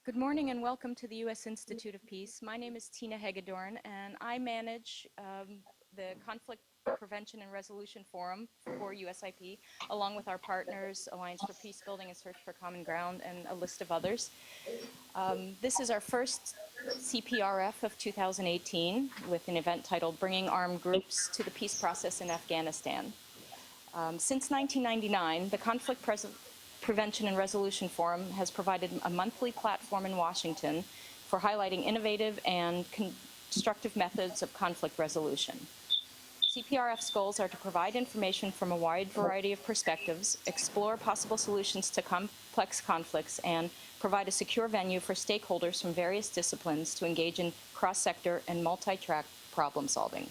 Good morning and welcome to the U.S. Institute of Peace. My name is Tina Hegedorn and I manage the Conflict Prevention and Resolution Forum for USIP, along with our partners, Alliance for Peace Building and Search for Common Ground, and a list of others. This is our first CPRF of 2018 with an event titled Bringing Armed Groups to the Peace Process in Afghanistan. Since 1999, the Conflict Prevention and Resolution Forum has provided a monthly platform in Washington for highlighting innovative and constructive methods of conflict resolution. CPRF's goals are to provide information from a wide variety of perspectives, explore possible solutions to complex conflicts, and provide a secure venue for stakeholders from various disciplines to engage in cross-sector and multi-track problem solving.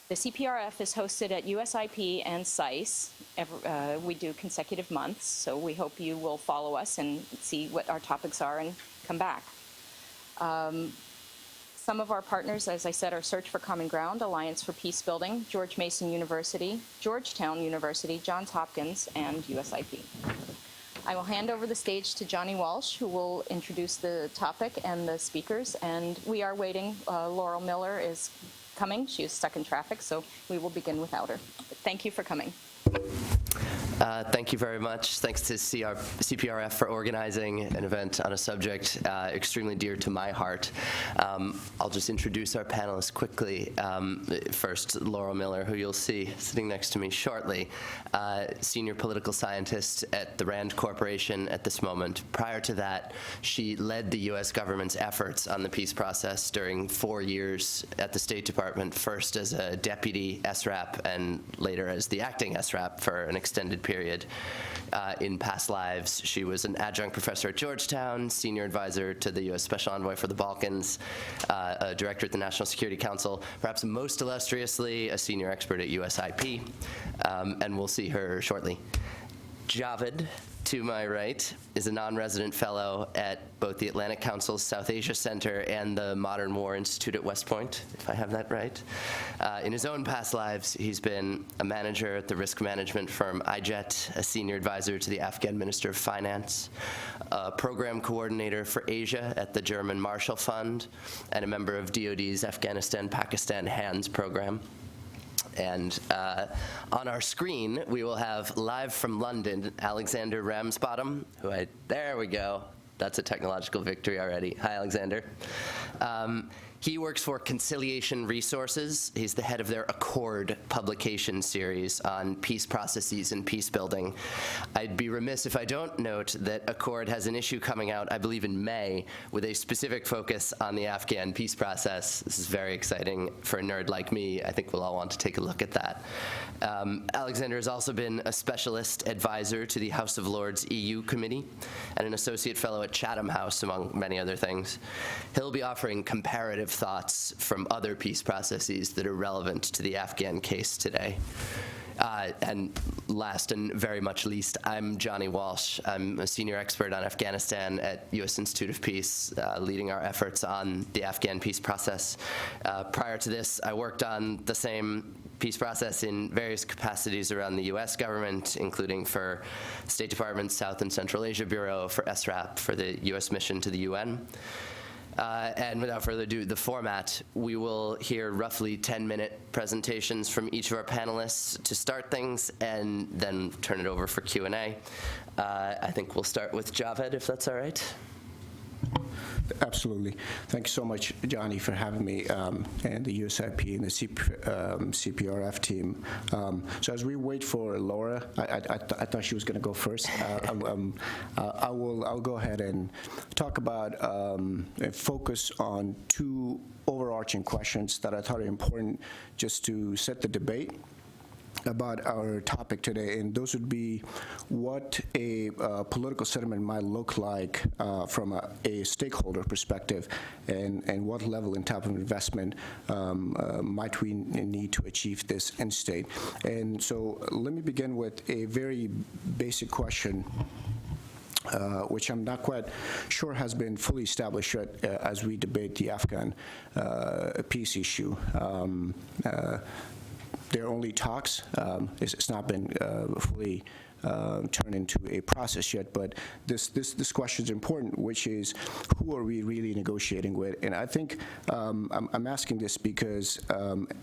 The CPRF is hosted at USIP and SICE. We do consecutive months, so we hope you will follow us and see what our topics are and come back. Some of our partners, as I said, are Search for Common Ground, Alliance for Peace Building, George Mason University, Georgetown University, Johns Hopkins, and USIP. I will hand over the stage to Johnny Walsh, who will introduce the topic and the speakers, and we are waiting. Laurel Miller is coming. She is stuck in traffic, so we will begin without her. But thank you for coming. Thank you very much. Thanks to CPRF for organizing an event on a subject extremely dear to my heart. I'll just introduce our panelists quickly. First, Laurel Miller, who you'll see sitting next to me shortly, senior political scientist at the Rand Corporation at this moment. Prior to that, she led the U.S. government's efforts on the peace process during 4 years at the State Department, first as a deputy SRAP and later as the acting SRAP for an extended period. In past lives, she was an adjunct professor at Georgetown, senior advisor to the U.S. Special Envoy for the Balkans, a director at the National Security Council, perhaps most illustriously, a senior expert at USIP, and we'll see her shortly. Javed, to my right, is a non-resident fellow at both the Atlantic Council's South Asia Center and the Modern War Institute at West Point, if I have that right. In his own past lives, he's been a manager at the risk management firm iJet, a senior advisor to the Afghan Minister of Finance, a program coordinator for Asia at the German Marshall Fund, and a member of DoD's Afghanistan-Pakistan HANDS program. And on our screen, we will have live from London, Alexander Ramsbottom, there we go. That's a technological victory already. Hi, Alexander. He works for Conciliation Resources. He's the head of their Accord publication series on peace processes and peace building. I'd be remiss if I don't note that Accord has an issue coming out, I believe in May, with a specific focus on the Afghan peace process. This is very exciting for a nerd like me. I think we'll all want to take a look at that. Alexander has also been a specialist advisor to the House of Lords EU Committee and an associate fellow at Chatham House, among many other things. He'll be offering comparative thoughts from other peace processes that are relevant to the Afghan case today. And last and very much least, I'm Johnny Walsh. I'm a senior expert on Afghanistan at U.S. Institute of Peace, leading our efforts on the Afghan peace process. Prior to this, I worked on the same peace process in various capacities around the U.S. government, including for State Department's South and Central Asia Bureau, for SRAP, for the U.S. mission to the UN. And without further ado, the format, we will hear roughly 10-minute presentations from each of our panelists to start things, and then turn it over for Q&A. I think we'll start with Javed, if that's all right. Absolutely. Thank you so much, Johnny, for having me, and the USIP and the CPRF team. So as we wait for Laura, I thought she was going to go first. I'll go ahead and talk about focus on two overarching questions that I thought are important just to set the debate about our topic today, and those would be what a political settlement might look like from a stakeholder perspective, and what level and type of investment might we need to achieve this end state. And so let me begin with a very basic question, which I'm not quite sure has been fully established yet as we debate the Afghan peace issue. There are only talks. It's not been fully turned into a process yet. But this question is important, which is, who are we really negotiating with? And I think I'm asking this because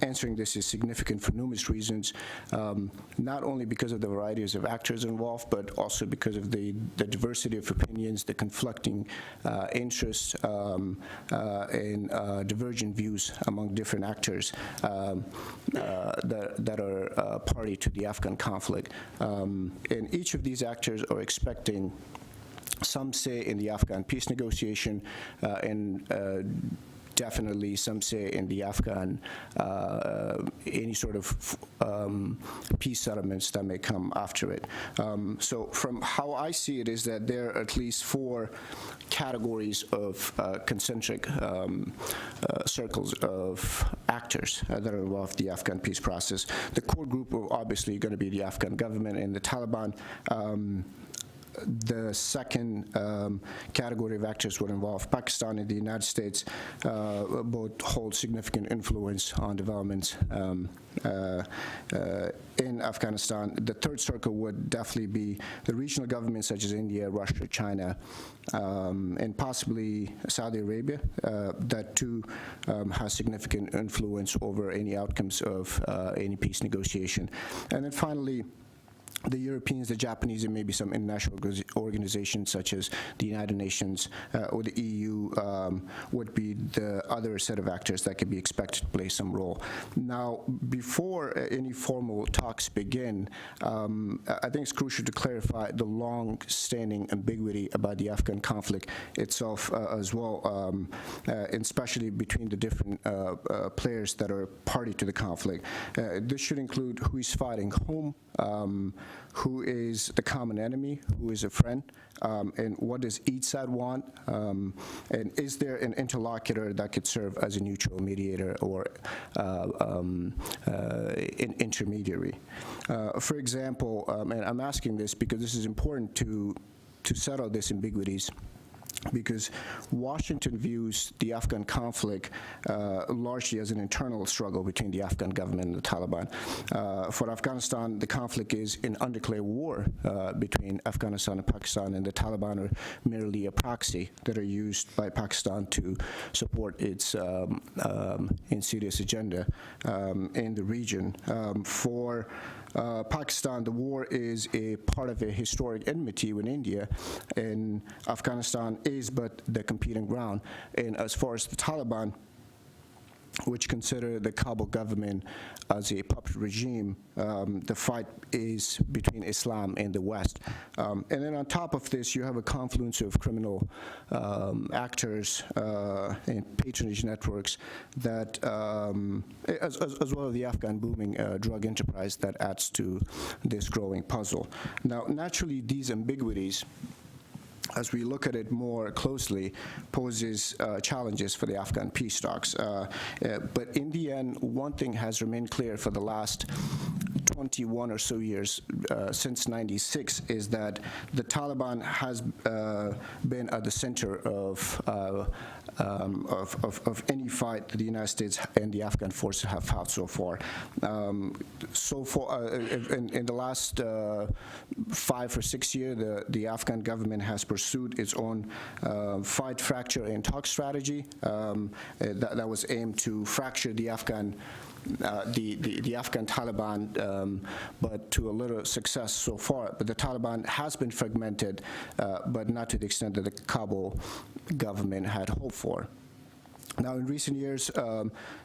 answering this is significant for numerous reasons, not only because of the varieties of actors involved, but also because of the diversity of opinions, the conflicting interests, and divergent views among different actors that are party to the Afghan conflict. And each of these actors are expecting some say in the Afghan peace negotiation, and definitely some say in the Afghan, any sort of peace settlements that may come after it. So from how I see it is that there are at least 4 categories of concentric circles of actors that are involved in the Afghan peace process. The core group are obviously going to be the Afghan government and the Taliban. The second category of actors would involve Pakistan and the United States. Both hold significant influence on developments in Afghanistan. The third circle would definitely be the regional governments such as India, Russia, China, and possibly Saudi Arabia. That too has significant influence over any outcomes of any peace negotiation. And then finally, the Europeans, the Japanese, and maybe some international organizations such as the United Nations or the EU would be the other set of actors that could be expected to play some role. Now, before any formal talks begin, I think it's crucial to clarify the long-standing ambiguity about the Afghan conflict itself as well, and especially between the different players that are party to the conflict. This should include who is fighting whom, who is the common enemy, who is a friend, and what does each side want, and is there an interlocutor that could serve as a neutral mediator or an intermediary. For example, and I'm asking this because this is important to settle these ambiguities, because Washington views the Afghan conflict largely as an internal struggle between the Afghan government and the Taliban. For Afghanistan, the conflict is an undeclared war between Afghanistan and Pakistan, and the Taliban are merely a proxy that are used by Pakistan to support its insidious agenda in the region. For Pakistan, the war is a part of a historic enmity with India, and Afghanistan is but the competing ground. And as far as the Taliban, which consider the Kabul government as a puppet regime, the fight is between Islam and the West. And then on top of this, you have a confluence of criminal actors and patronage networks that, as well as the Afghan booming drug enterprise that adds to this growing puzzle. Now, naturally, these ambiguities, as we look at it more closely, poses challenges for the Afghan peace talks. But in the end, one thing has remained clear for the last 21 or so years, since '96, is that the Taliban has been at the center of any fight that the United States and the Afghan forces have fought so far. In the last 5 or 6 years, the Afghan government has pursued its own fight, fracture, and talk strategy that was aimed to fracture the Afghan Afghan Taliban, but to a little success so far. But the Taliban has been fragmented, but not to the extent that the Kabul government had hoped for. Now, in recent years,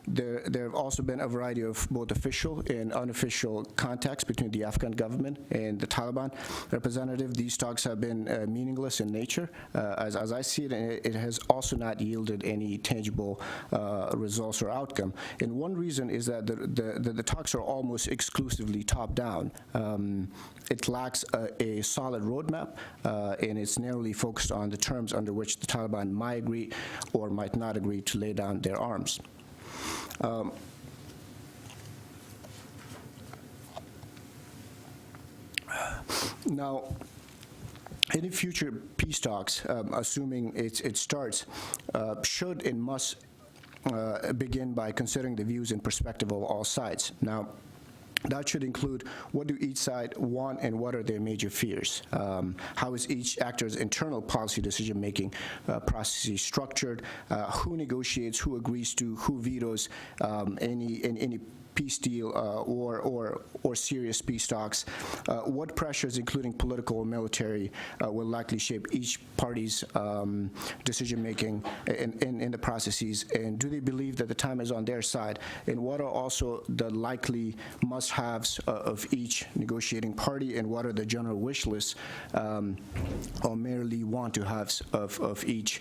there have also been a variety of both official and unofficial contacts between the Afghan government and the Taliban representative. These talks have been meaningless in nature. As I see it, it has also not yielded any tangible results or outcome. And one reason is that the talks are almost exclusively top-down. It lacks a solid roadmap, and it's narrowly focused on the terms under which the Taliban might agree or might not agree to lay down their arms. Now, any future peace talks, assuming it starts, should and must begin by considering the views and perspective of all sides. Now, That should include what do each side want and what are their major fears. How is each actor's internal policy decision-making processes structured? Who negotiates? Who agrees to? Who vetoes any peace deal or serious peace talks? What pressures, including political or military, will likely shape each party's decision-making in the processes? And do they believe that the time is on their side? And what are also the likely must-haves of each negotiating party? And what are the general wish lists or merely want-to-haves of each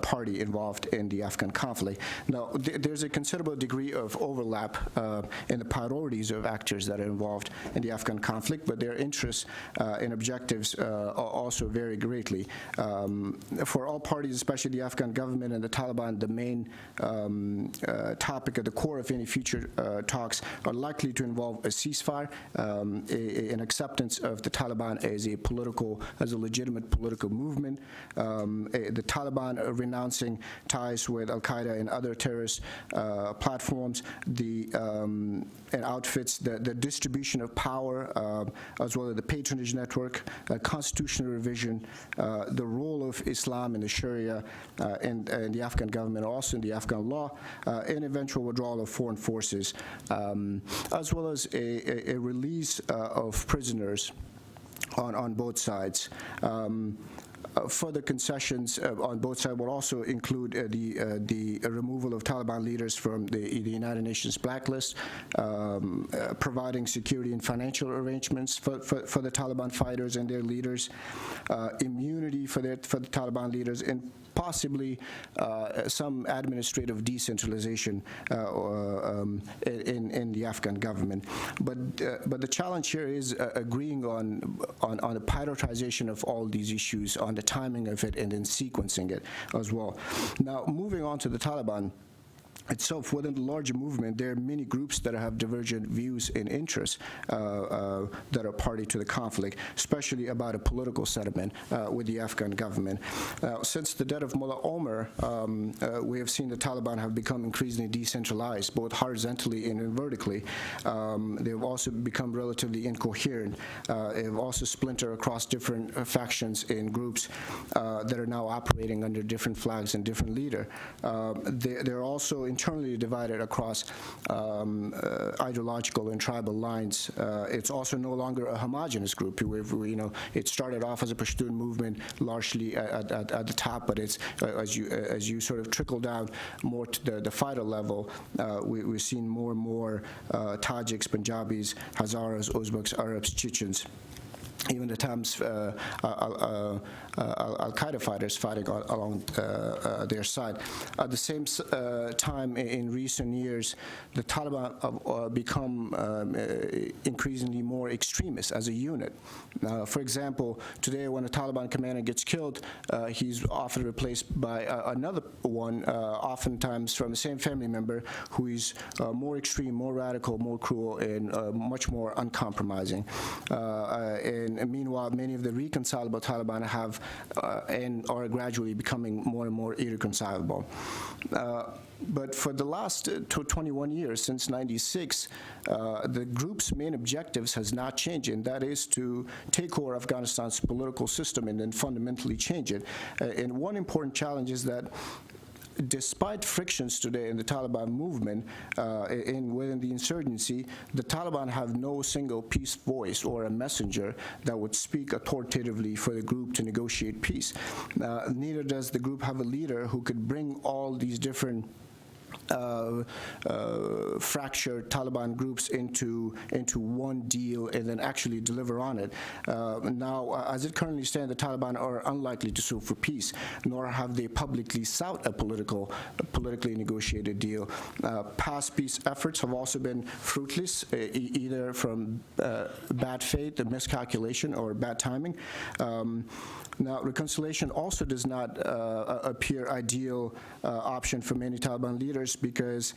party involved in the Afghan conflict? Now, there's a considerable degree of overlap in the priorities of actors that are involved in the Afghan conflict, but their interests and objectives also vary greatly. For all parties, especially the Afghan government and the Taliban, the main topic at the core of any future talks are likely to involve a ceasefire, an acceptance of the Taliban as a legitimate political movement, the Taliban renouncing ties with Al-Qaeda and other terrorist platforms, and outfits, the distribution of power, as well as the patronage network, constitutional revision, the role of Islam and the Sharia in the Afghan government, also in the Afghan law, and eventual withdrawal of foreign forces, as well as a release of prisoners on both sides. Further concessions on both sides will also include the removal of Taliban leaders from the United Nations blacklist, providing security and financial arrangements for the Taliban fighters and their leaders, immunity for the Taliban leaders, and possibly some administrative decentralization in the Afghan government. But the challenge here is agreeing on the prioritization of all these issues, on the timing of it, and then sequencing it as well. Now, moving on to the Taliban itself, within the larger movement, there are many groups that have divergent views and interests that are party to the conflict, especially about a political settlement with the Afghan government. Since the death of Mullah Omar, we have seen the Taliban have become increasingly decentralized, both horizontally and vertically. They've also become relatively incoherent. They've also splintered across different factions and groups that are now operating under different flags and different leader. They're also internally divided across ideological and tribal lines. It's also no longer a homogenous group. It started off as a Pashtun movement, largely at the top, but it's as you sort of trickle down more to the fighter level, we've seen more and more Tajiks, Punjabis, Hazaras, Uzbeks, Arabs, Chechens. Even at times Al-Qaeda fighters fighting along their side. At the same time, in recent years, the Taliban have become increasingly more extremist as a unit. For example, today when a Taliban commander gets killed, he's often replaced by another one, oftentimes from the same family member, who is more extreme, more radical, more cruel, and much more uncompromising. And meanwhile, many of the reconcilable Taliban have and are gradually becoming more and more irreconcilable. But for the last 21 years, since '96, the group's main objectives has not changed, and that is to take over Afghanistan's political system and then fundamentally change it. And one important challenge is that despite frictions today in the Taliban movement within the insurgency, the Taliban have no single peace voice or a messenger that would speak authoritatively for the group to negotiate peace. Neither does the group have a leader who could bring all these different fractured Taliban groups into one deal and then actually deliver on it. Now, as it currently stands, the Taliban are unlikely to sue for peace, nor have they publicly sought a politically negotiated deal. Past peace efforts have also been fruitless, either from bad faith, a miscalculation, or bad timing. Now, reconciliation also does not appear ideal option for many Taliban leaders, because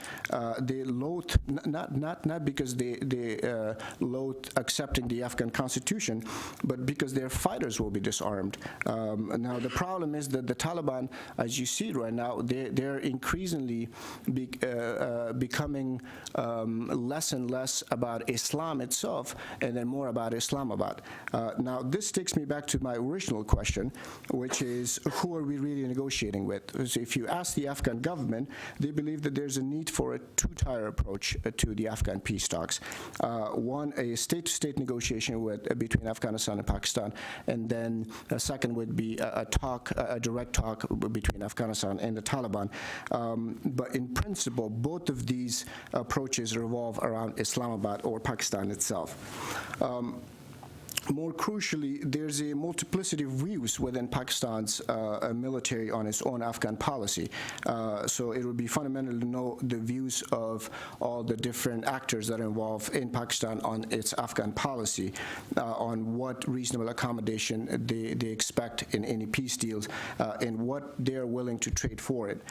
they loathe, not because they loathe accepting the Afghan constitution, but because their fighters will be disarmed. Now, the problem is that the Taliban, as you see it right now, they're increasingly becoming less and less about Islam itself, and then more about Islamabad. Now, this takes me back to my original question, which is, who are we really negotiating with? So if you ask the Afghan government, they believe that there's a need for a two-tier approach to the Afghan peace talks. One, a state-to-state negotiation between Afghanistan and Pakistan, and then a second would be a direct talk between Afghanistan and the Taliban. But in principle, both of these approaches revolve around Islamabad or Pakistan itself. More crucially, there's a multiplicity of views within Pakistan's military on its own Afghan policy. So it would be fundamental to know the views of all the different actors that are involved in Pakistan on its Afghan policy, on what reasonable accommodation they expect in any peace deals, and what they're willing to trade for it.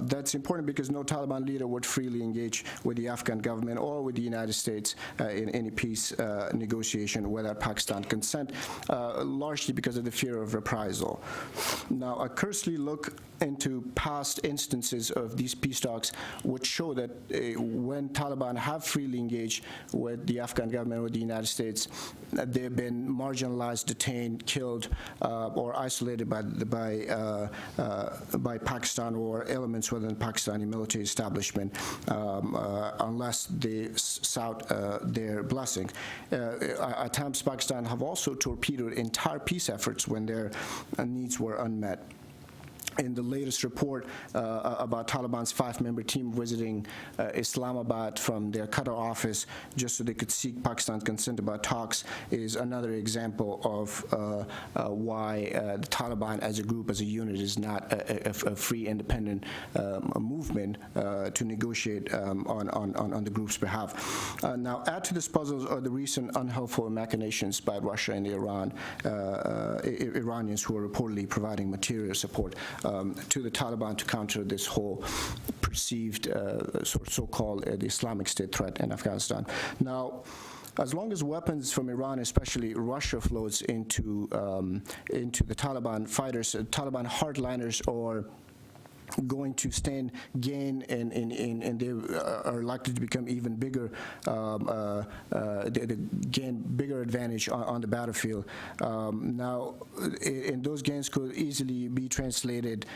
That's important because no Taliban leader would freely engage with the Afghan government or with the United States in any peace negotiation without Pakistan consent, largely because of the fear of reprisal. Now, a cursory look into past instances of these peace talks would show that when Taliban have freely engaged with the Afghan government or the United States, they've been marginalized, detained, killed, or isolated by Pakistan or elements within the Pakistani military establishment, unless they sought their blessing. At times, Pakistan have also torpedoed entire peace efforts when their needs were unmet. In the latest report about Taliban's 5-member team visiting Islamabad from their Qatar office just so they could seek Pakistan's consent about talks is another example of why the Taliban as a group, as a unit, is not a free, independent movement to negotiate on the group's behalf. Now, add to this puzzle are the recent unhelpful machinations by Russia and Iran, Iranians who are reportedly providing material support to the Taliban to counter this whole perceived so-called the Islamic State threat in Afghanistan. Now, as long as weapons from Iran, especially Russia, flows into the Taliban fighters, Taliban hardliners, or going to gain and they are likely to become even bigger, they gain bigger advantage on the battlefield. Now, and those gains could easily be translated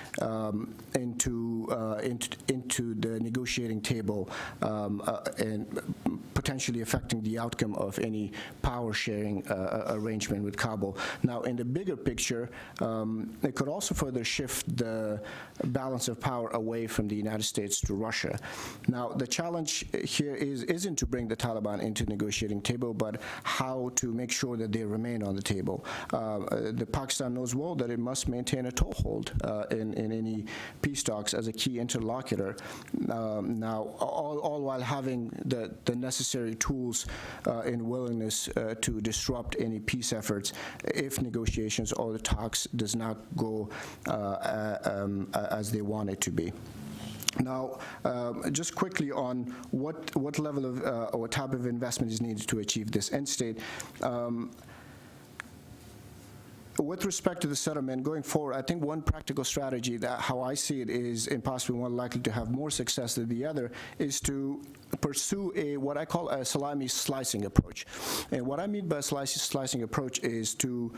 into the negotiating table and potentially affecting the outcome of any power sharing arrangement with Kabul. Now, in the bigger picture, it could also further shift the balance of power away from the United States to Russia. Now, the challenge here isn't to bring the Taliban into the negotiating table, but how to make sure that they remain on the table. The Pakistan knows well that it must maintain a toehold in any peace talks as a key interlocutor. Now, all while having the necessary tools and willingness to disrupt any peace efforts if negotiations or the talks does not go as they want it to be. Now, just quickly on what level of or type of investment is needed to achieve this end state. With respect to the settlement going forward, I think one practical strategy that how I see it is, and possibly one likely to have more success than the other, is to pursue what I call a salami slicing approach. And what I mean by a slicing approach is to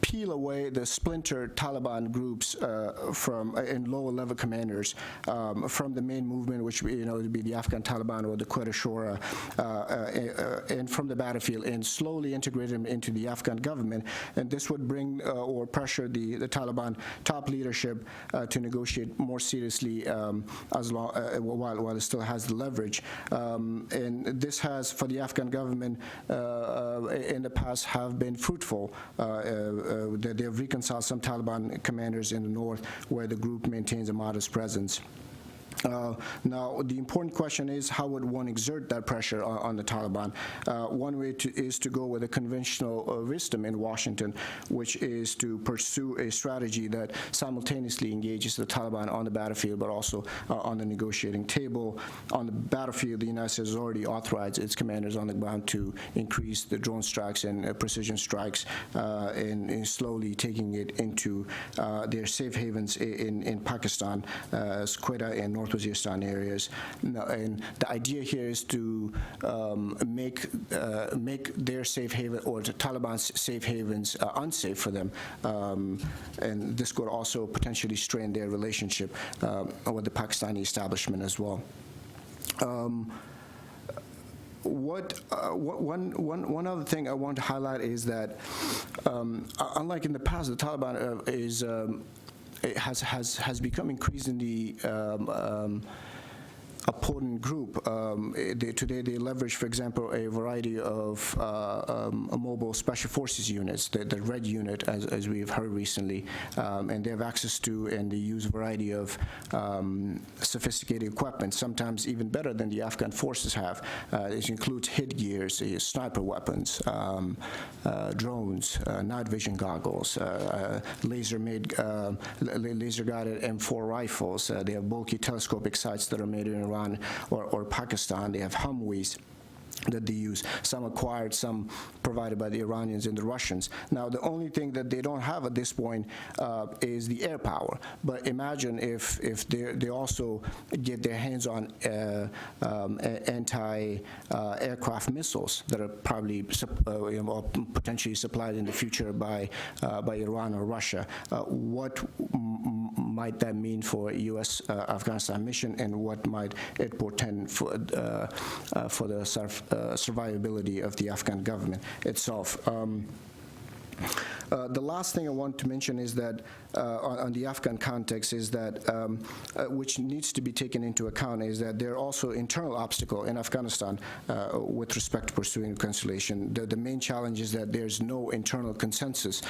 peel away the splintered Taliban groups and lower level commanders from the main movement, which would be the Afghan Taliban or the Quetta Shura, and from the battlefield, and slowly integrate them into the Afghan government. And this would bring or pressure the Taliban top leadership to negotiate more seriously while it still has the leverage. And this has, for the Afghan government, in the past have been fruitful. They have reconciled some Taliban commanders in the north where the group maintains a modest presence. Now, the important question is, how would one exert that pressure on the Taliban? One way is to go with a conventional wisdom in Washington, which is to pursue a strategy that simultaneously engages the Taliban on the battlefield, but also on the negotiating table. On the battlefield, the United States has already authorized its commanders on the ground to increase the drone strikes and precision strikes, and slowly taking it into their safe havens in Pakistan, Quetta and North Waziristan areas. And the idea here is to make their safe haven, or the Taliban's safe havens, unsafe for them. And this could also potentially strain their relationship with the Pakistani establishment as well. One other thing I want to highlight is that, unlike in the past, the Taliban has become increasingly a potent group. Today they leverage, for example, a variety of mobile special forces units, the Red Unit, as we've heard recently, and they have access to and they use a variety of sophisticated equipment, sometimes even better than the Afghan forces have. This includes headgears, sniper weapons, drones, night vision goggles, laser-guided M4 rifles. They have bulky telescopic sights that are made in Iran or Pakistan. They have Humvees that they use. Some acquired, some provided by the Iranians and the Russians. Now, the only thing that they don't have at this point is the air power. But imagine if they also get their hands on anti-aircraft missiles that are probably potentially supplied in the future by Iran or Russia. What might that mean for U.S. Afghanistan mission, and what might it portend for the survivability of the Afghan government itself? The last thing I want to mention is that on the Afghan context is that which needs to be taken into account is that there are also internal obstacles in Afghanistan with respect to pursuing reconciliation. The main challenge is that there's no internal consensus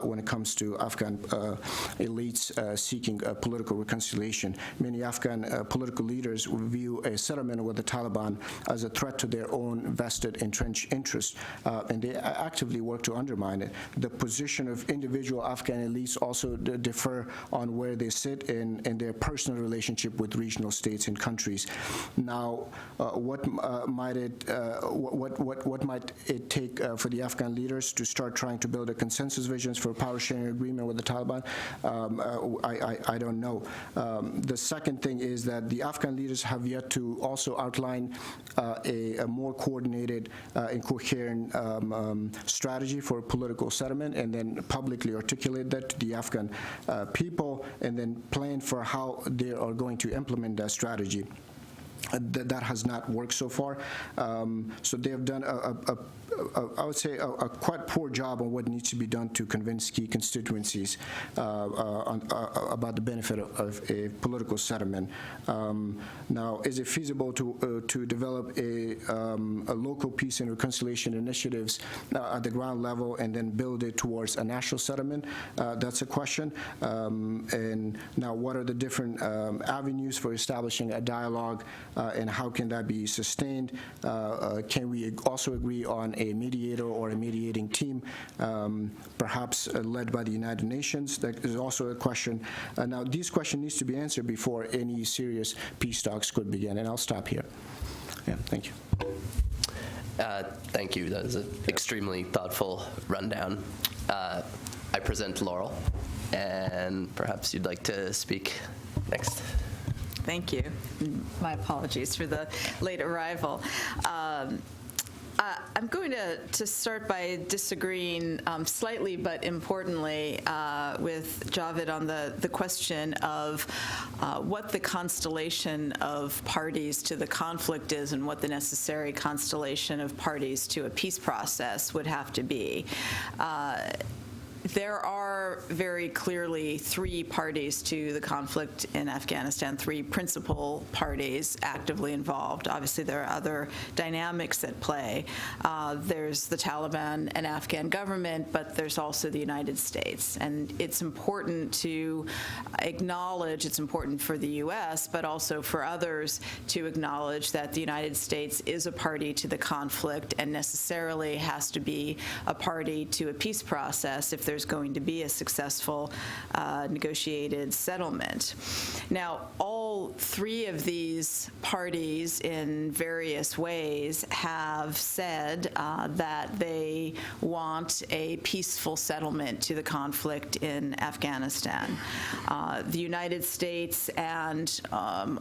when it comes to Afghan elites seeking political reconciliation. Many Afghan political leaders view a settlement with the Taliban as a threat to their own vested entrenched interests, and they actively work to undermine it. The position of individual Afghan elites also differ on where they sit in their personal relationship with regional states and countries. Now, what might it take for the Afghan leaders to start trying to build a consensus visions for a power sharing agreement with the Taliban? I don't know. The second thing is that the Afghan leaders have yet to also outline a more coordinated and coherent strategy for political settlement, and then publicly articulate that to the Afghan people, and then plan for how they are going to implement that strategy. That has not worked so far. So they have done I would say a quite poor job on what needs to be done to convince key constituencies about the benefit of a political settlement. Now, is it feasible to develop a local peace and reconciliation initiatives at the ground level and then build it towards a national settlement? That's a question. And now, what are the different avenues for establishing a dialogue, and how can that be sustained? Can we also agree on a mediator or a mediating team, perhaps led by the United Nations? That is also a question. Now, these questions need to be answered before any serious peace talks could begin, and I'll stop here. Yeah, thank you. Thank you. That was an extremely thoughtful rundown. I present Laurel, and perhaps you'd like to speak next. Thank you. My apologies for the late arrival. I'm going to start by disagreeing slightly but importantly with Javed on the question of what the constellation of parties to the conflict is and what the necessary constellation of parties to a peace process would have to be. There are very clearly three parties to the conflict in Afghanistan, three principal parties actively involved. Obviously, there are other dynamics at play. There's the Taliban and Afghan government, but there's also the United States. And it's important to acknowledge, it's important for the U.S., but also for others to acknowledge that the United States is a party to the conflict and necessarily has to be a party to a peace process if there's going to be a successful negotiated settlement. Now, all three of these parties in various ways have said that they want a peaceful settlement to the conflict in Afghanistan. The United States and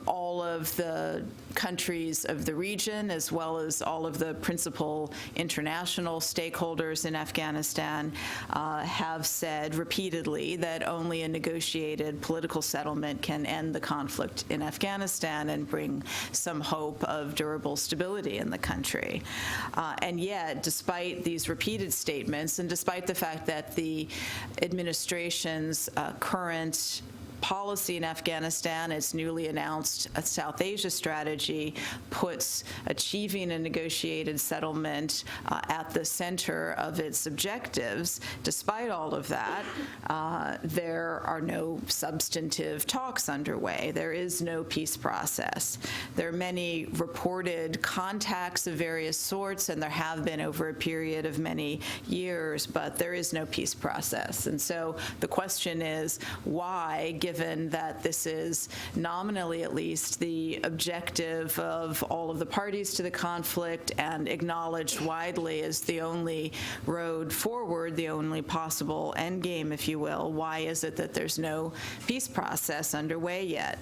all of the countries of the region, as well as all of the principal international stakeholders in Afghanistan, have said repeatedly that only a negotiated political settlement can end the conflict in Afghanistan and bring some hope of durable stability in the country. And yet, despite these repeated statements, and despite the fact that the administration's current policy in Afghanistan, its newly announced South Asia strategy, puts achieving a negotiated settlement at the center of its objectives. Despite all of that, there are no substantive talks underway. There is no peace process. There are many reported contacts of various sorts, and there have been over a period of many years, but there is no peace process. And so the question is, why, given that this is nominally at least the objective of all of the parties to the conflict and acknowledged widely as the only road forward, the only possible endgame, if you will, why is it that there's no peace process underway yet?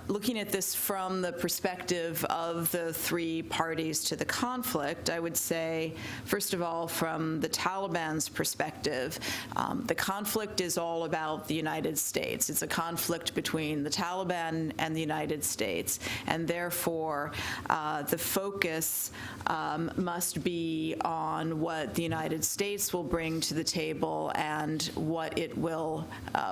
Looking at this from the perspective of the three parties to the conflict, I would say, first of all, from the Taliban's perspective, the conflict is all about the United States. It's a conflict between the Taliban and the United States, and therefore the focus must be on what the United States will bring to the table and what it will,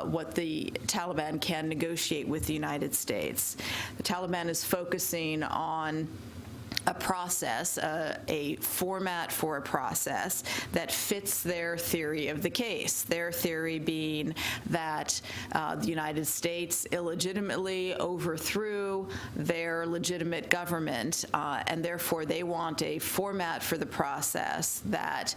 what the Taliban can negotiate with the United States. The Taliban is focusing on a process, a format for a process that fits their theory of the case. Their theory being that the United States illegitimately overthrew their legitimate government, and therefore they want a format for the process that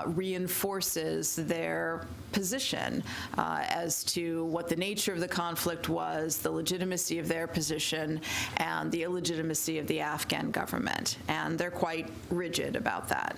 reinforces their position as to what the nature of the conflict was, the legitimacy of their position, and the illegitimacy of the Afghan government. And they're quite rigid about that.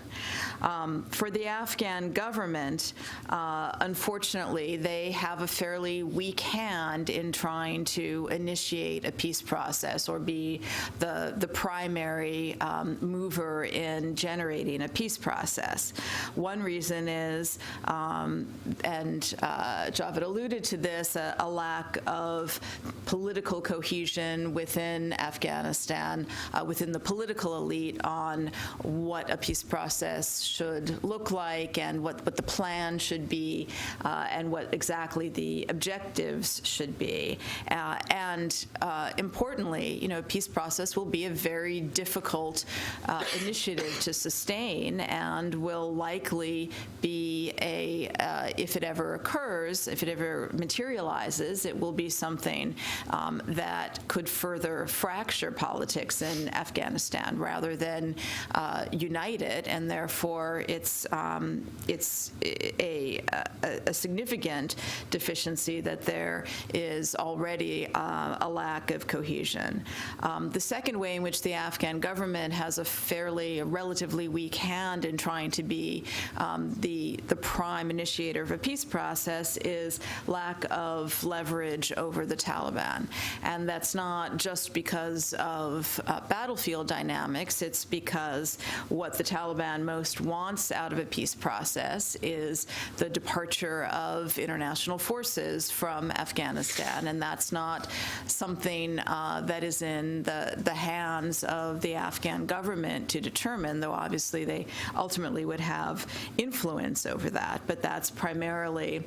For the Afghan government, unfortunately, they have a fairly weak hand in trying to initiate a peace process or be the primary mover in generating a peace process. One reason is, and Javed alluded to this, a lack of political cohesion within Afghanistan, within the political elite, on what a peace process should look like and what the plan should be and what exactly the objectives should be. And importantly, a peace process will be a very difficult initiative to sustain and will likely be if it ever occurs, if it ever materializes, it will be something that could further fracture politics in Afghanistan rather than unite it, and therefore it's a significant deficiency that there is already a lack of cohesion. The second way in which the Afghan government has a relatively weak hand in trying to be the prime initiator of a peace process is lack of leverage over the Taliban. And that's not just because of battlefield dynamics, dynamics. It's because what the Taliban most wants out of a peace process is the departure of international forces from Afghanistan, and that's not something that is in the hands of the Afghan government to determine, though obviously they ultimately would have influence over that, but that's primarily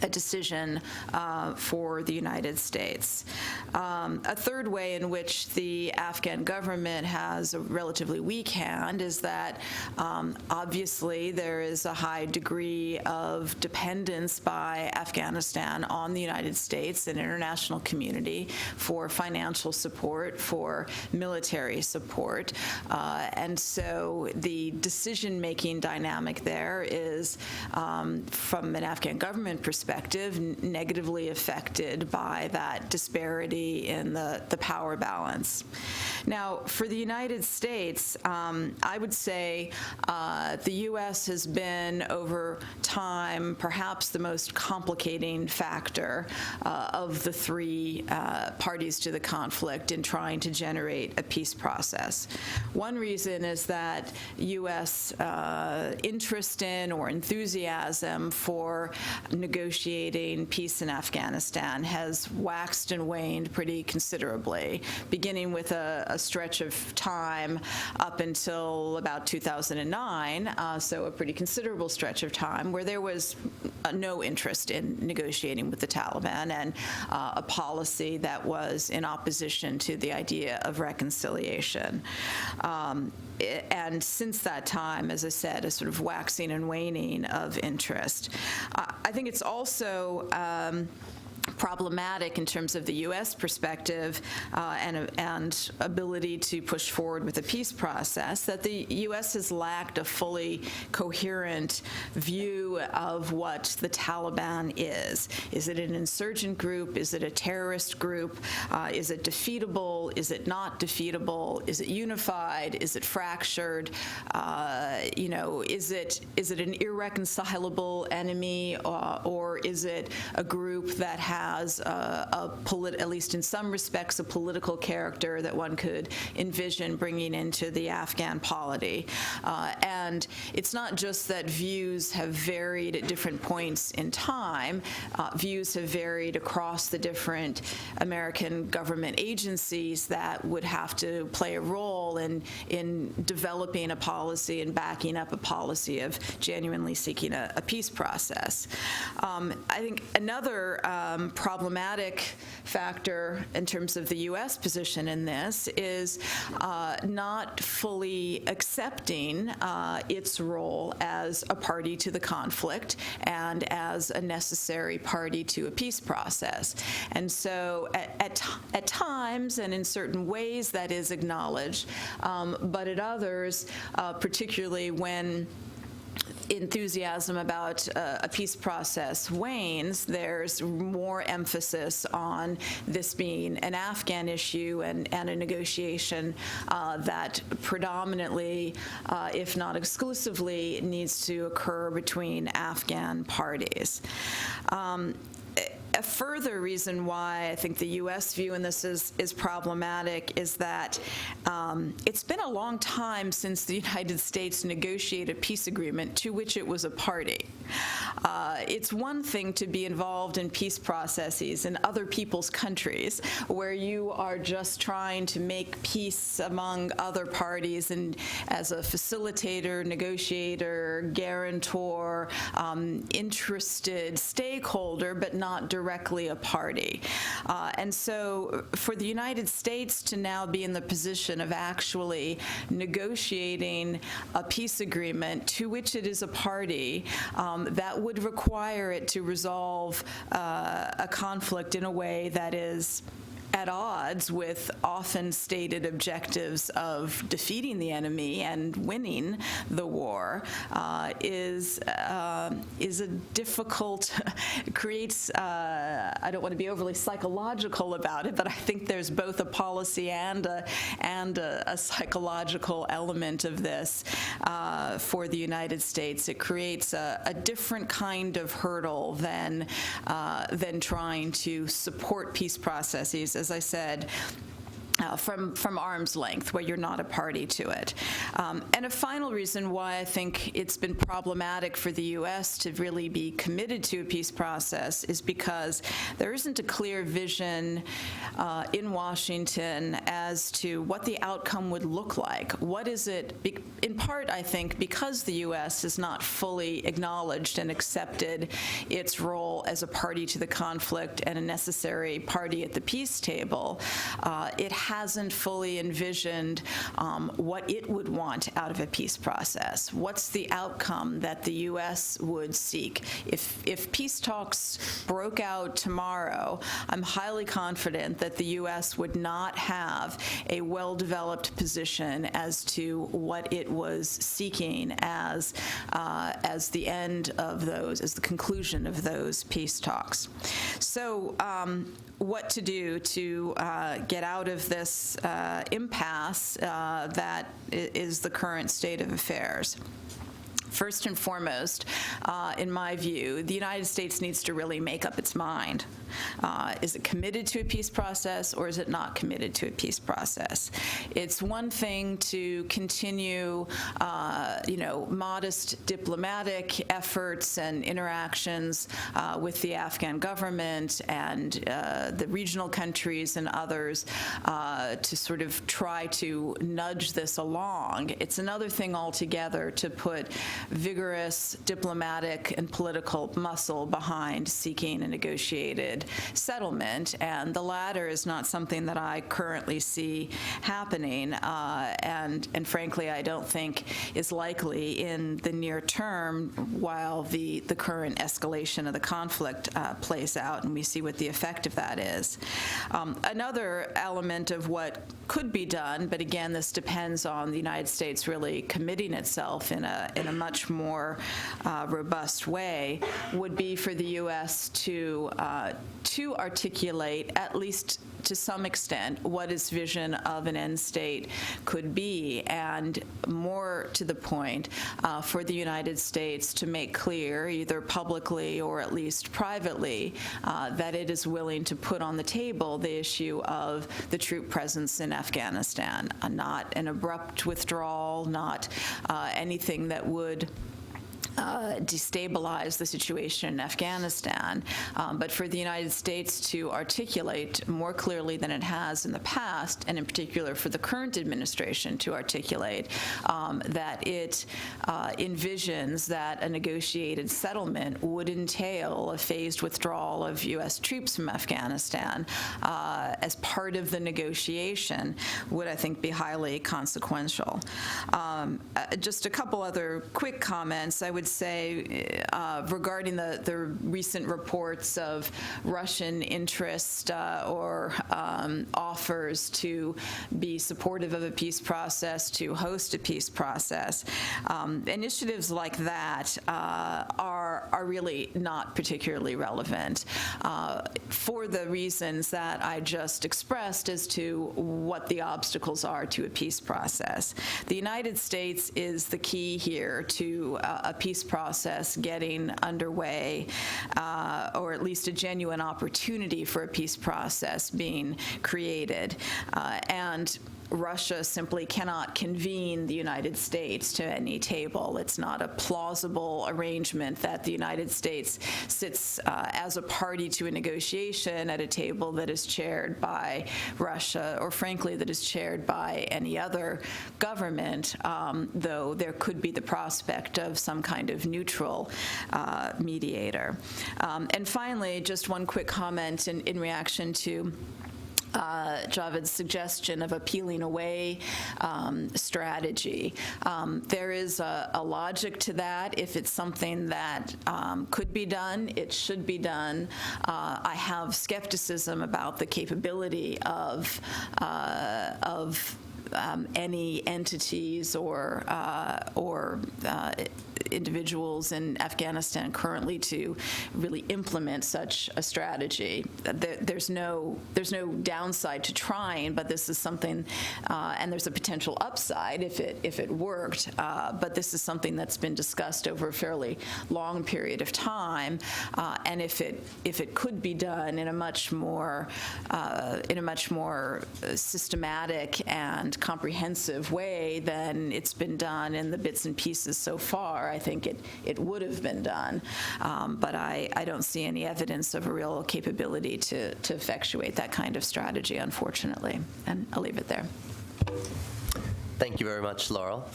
a decision for the United States. A third way in which the Afghan government has a relatively weak hand is that obviously there is a high degree of dependence by Afghanistan on the United States and international community for financial support, for military support. And so the decision-making dynamic there is, from an Afghan government perspective, negatively affected by that disparity in the power balance. Now, for the United States, I would say the U.S. has been, over time, perhaps the most complicating factor of the three parties to the conflict in trying to generate a peace process. One reason is that U.S. interest in or enthusiasm for negotiating peace in Afghanistan has waxed and waned pretty considerably, beginning with a stretch of time up until about 2009, so a pretty considerable stretch of time where there was no interest in negotiating with the Taliban, and a policy that was in opposition to the idea of reconciliation. And since that time, as I said, a sort of waxing and waning of interest. I think it's also problematic in terms of the U.S. perspective and ability to push forward with a peace process, that the U.S. has lacked a fully coherent view of what the Taliban is. Is it an insurgent group? Is it a terrorist group? Is it defeatable? Is it not defeatable? Is it unified? Is it fractured? Is it an irreconcilable enemy, or is it a group that has at least in some respects, a political character that one could envision bringing into the Afghan polity? And it's not just that views have varied at different points in time. Views have varied across the different American government agencies that would have to play a role in developing a policy and backing up a policy of genuinely seeking a peace process. I think another problematic factor in terms of the U.S. position in this is not fully accepting its role as a party to the conflict and as a necessary party to a peace process. And so at times and in certain ways that is acknowledged, but at others, particularly when enthusiasm about a peace process wanes, there's more emphasis on this being an Afghan issue and a negotiation that predominantly, if not exclusively, needs to occur between Afghan parties. A further reason why I think the U.S. view in this is problematic is that it's been a long time since the United States negotiated a peace agreement to which it was a party. It's one thing to be involved in peace processes in other people's countries where you are just trying to make peace among other parties and as a facilitator, negotiator, guarantor, interested stakeholder, but not directly a party. And so for the United States to now be in the position of actually negotiating a peace agreement to which it is a party, that would require it to resolve a conflict in a way that is at odds with often stated objectives of defeating the enemy and winning the war, is a difficult, creates, I don't want to be overly psychological about it, but I think there's both a policy and a psychological element of this for the United States. It creates a different kind of hurdle than trying to support peace processes. As I said, from arm's length, where you're not a party to it. And a final reason why I think it's been problematic for the U.S. to really be committed to a peace process is because there isn't a clear vision in Washington as to what the outcome would look like. What is it, in part, I think, because the U.S. has not fully acknowledged and accepted its role as a party to the conflict and a necessary party at the peace table, it hasn't fully envisioned what it would want out of a peace process. What's the outcome that the U.S. would seek? If peace talks broke out tomorrow, I'm highly confident that the U.S. would not have a well-developed position as to what it was seeking as the end of those, as the conclusion of those peace talks. So what to do to get out of this impasse that is the current state of affairs? First and foremost, in my view, the United States needs to really make up its mind. Is it committed to a peace process, or is it not committed to a peace process? It's one thing to continue, modest diplomatic efforts and interactions with the Afghan government and the regional countries and others to sort of try to nudge this along. It's another thing altogether to put vigorous diplomatic and political muscle behind seeking a negotiated settlement, and the latter is not something that I currently see happening, and frankly, I don't think is likely in the near term while the current escalation of the conflict plays out, and we see what the effect of that is. Another element of what could be done, but again, this depends on the United States really committing itself in a much more robust way, would be for the U.S. to articulate, at least to some extent, what its vision of an end state could be, and more to the point, for the United States to make clear, either publicly or at least privately, that it is willing to put on the table the issue of the troop presence in Afghanistan, not an abrupt withdrawal, not anything that would destabilize the situation in Afghanistan, but for the United States to articulate more clearly than it has in the past, and in particular for the current administration to articulate that it envisions that a negotiated settlement would entail a phased withdrawal of U.S. troops from Afghanistan as part of the negotiation would, I think, be highly consequential. Just a couple other quick comments. I would say regarding the recent reports of Russian interest or offers to be supportive of a peace process, to host a peace process. Initiatives like that are really not particularly relevant for the reasons that I just expressed as to what the obstacles are to a peace process. The United States is the key here to a peace process getting underway, or at least a genuine opportunity for a peace process being created. And Russia simply cannot convene the United States to any table. It's not a plausible arrangement that the United States sits as a party to a negotiation at a table that is chaired by Russia, or frankly, that is chaired by any other government, though there could be the prospect of some kind of neutral mediator. And finally, just one quick comment in reaction to Javed's suggestion of a peeling away strategy. There is a logic to that. If it's something that could be done, it should be done. I have skepticism about the capability of any entities or individuals in Afghanistan currently to really implement such a strategy. There's no downside to trying, but this is something, and there's a potential upside if it worked. But this is something that's been discussed over a fairly long period of time, and if it could be done in a much more systematic and comprehensive way than it's been done in the bits and pieces so far, I think it would have been done. But I don't see any evidence of a real capability to effectuate that kind of strategy, unfortunately. And I'll leave it there. Thank you very much, Laurel.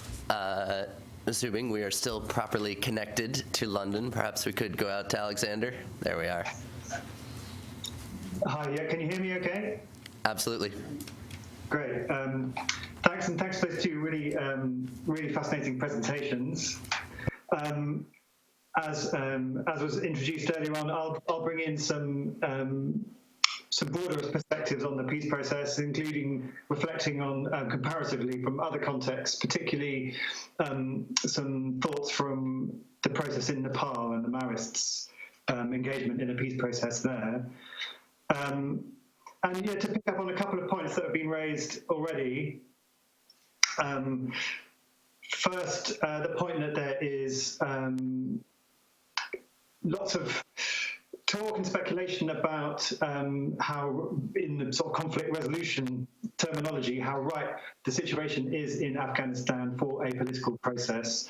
Assuming we are still properly connected to London, perhaps we could go out to Alexander. There we are. Hi, yeah, can you hear me okay? Absolutely. Great. Thanks, and thanks for those two really fascinating presentations. As was introduced earlier on, I'll bring in some broader perspectives on the peace process, including reflecting on comparatively from other contexts, particularly some thoughts from the process in Nepal and the Maoists' engagement in a peace process there. And yeah, to pick up on a couple of points that have been raised already. First, the point that there is lots of talk and speculation about how, in the sort of conflict resolution terminology, how right the situation is in Afghanistan for a political process.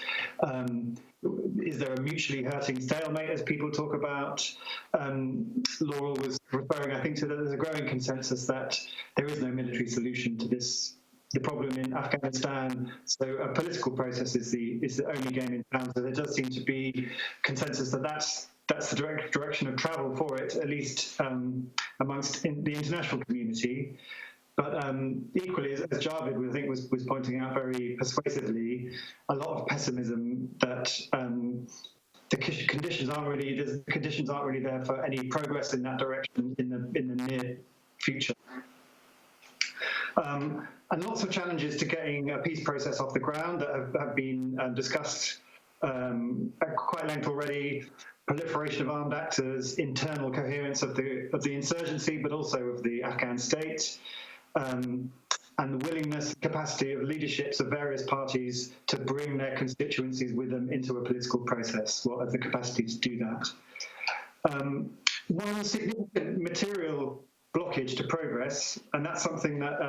Is there a mutually hurting stalemate, as people talk about? Laurel was referring, I think, to that there's a growing consensus that there is no military solution to the problem in Afghanistan. So a political process is the only game in town. So there does seem to be consensus that that's the direction of travel for it, at least amongst the international community. But equally, as Javid, I think, was pointing out very persuasively, a lot of pessimism that the conditions aren't really there for any progress in that direction in the near future. And lots of challenges to getting a peace process off the ground that have been discussed at quite length already. Proliferation of armed actors, internal coherence of the insurgency, but also of the Afghan state, and the willingness, capacity of leaderships of various parties to bring their constituencies with them into a political process. What are the capacity to do that? One significant material blockage to progress, and that's something that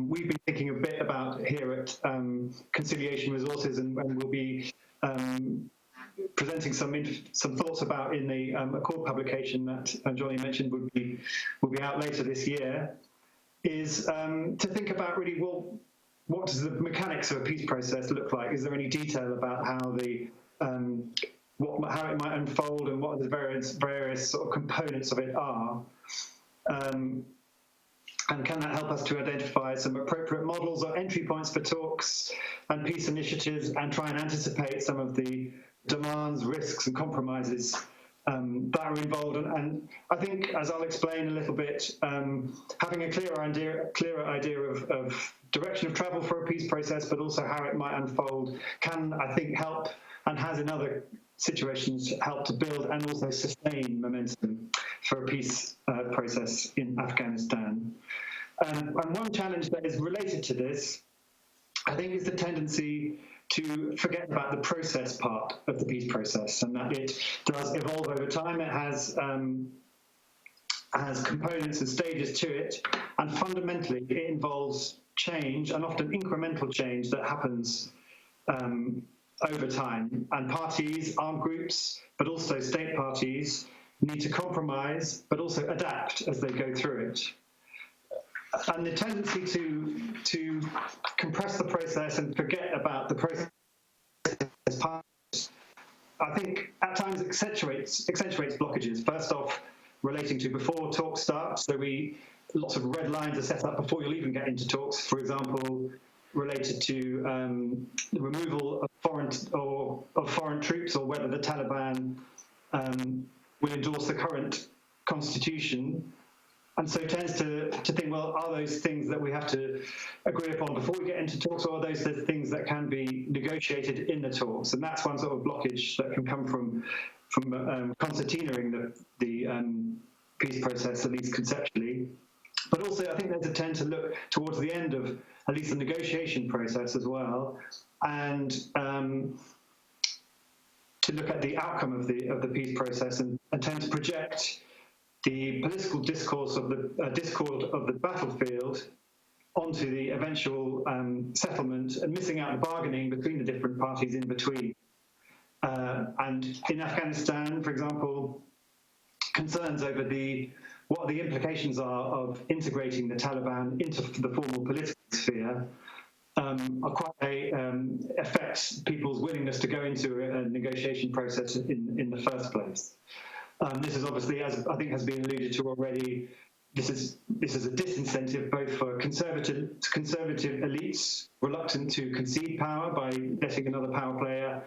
we've been thinking a bit about here at Conciliation Resources, and we'll be presenting some thoughts about in the Accord publication that Johnny mentioned will be out later this year, is to think about really, well, what does the mechanics of a peace process look like? Is there any detail about how how it might unfold and what the various sort of components of it are? And can that help us to identify some appropriate models or entry points for talks and peace initiatives, and try and anticipate some of the demands, risks, and compromises that are involved? And I think, as I'll explain a little bit, having a clearer idea of direction of travel for a peace process, but also how it might unfold, can, I think, help, and has in other situations helped to build and also sustain momentum for a peace process in Afghanistan. And one challenge that is related to this, I think, is the tendency to forget about the process part of the peace process, and that it does evolve over time. It has components and stages to it, and fundamentally it involves change, and often incremental change that happens over time. And parties, armed groups, but also state parties need to compromise, but also adapt as they go through it. And the tendency to compress the process and forget about the process part, I think, at times accentuates blockages. First off, relating to before talks start, so lots of red lines are set up before you'll even get into talks. For example, related to the removal of foreign troops, or whether the Taliban will endorse the current constitution. and so tends to think, well, are those things that we have to agree upon before we get into talks, or are those the things that can be negotiated in the talks? And that's one sort of blockage that can come from concertinaing the peace process, at least conceptually. But also, I think there's a tend to look towards the end of at least the negotiation process as well, and to look at the outcome of the peace process and tend to project the political discourse of the discord of the battlefield onto the eventual settlement, and missing out the bargaining between the different parties in between. And in Afghanistan, for example, concerns over what the implications are of integrating the Taliban into the formal political sphere affects people's willingness to go into a negotiation process in the first place. This is obviously, as I think has been alluded to already, this is a disincentive both for conservative elites reluctant to concede power by letting another power player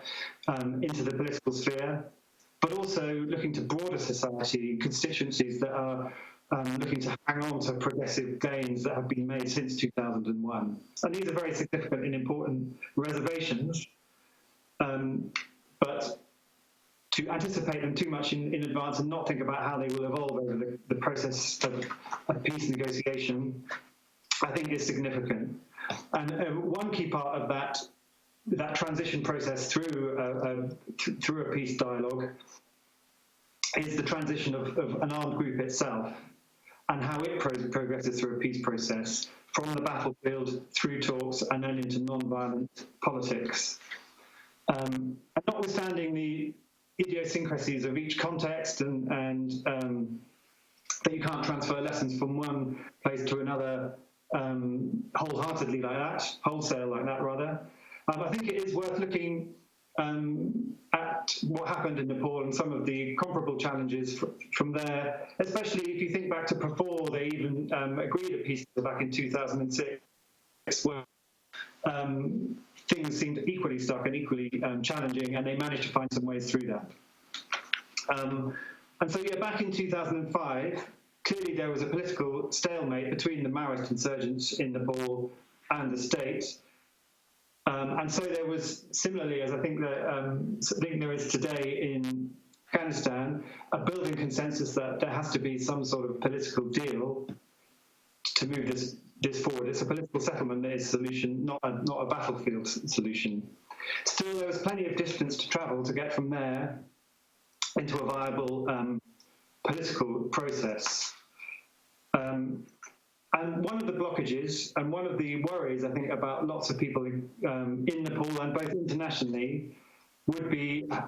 into the political sphere, but also looking to broader society, constituencies that are looking to hang on to progressive gains that have been made since 2001. And these are very significant and important reservations, but to anticipate them too much in advance and not think about how they will evolve over the process of peace negotiation, I think is significant. And one key part of that transition process through a peace dialogue is the transition of an armed group itself, and how it progresses through a peace process from the battlefield through talks and then into non-violent politics. And notwithstanding the idiosyncrasies of each context and that you can't transfer lessons from one place to another wholeheartedly like that, wholesale like that rather. I think it is worth looking at what happened in Nepal and some of the comparable challenges from there, especially if you think back to before they even agreed a peace deal back in 2006, where things seemed equally stuck and equally challenging, and they managed to find some ways through that. And so, yeah, back in 2005, clearly there was a political stalemate between the Maoist insurgents in Nepal and the state. And so there was, similarly, as I think there is today in Afghanistan, a building consensus that there has to be some sort of political deal to move this forward. It's a political settlement that is a solution, not a battlefield solution. Still, there was plenty of distance to travel to get from there into a viable political process. And one of the blockages and one of the worries, I think, about lots of people in Nepal and both internationally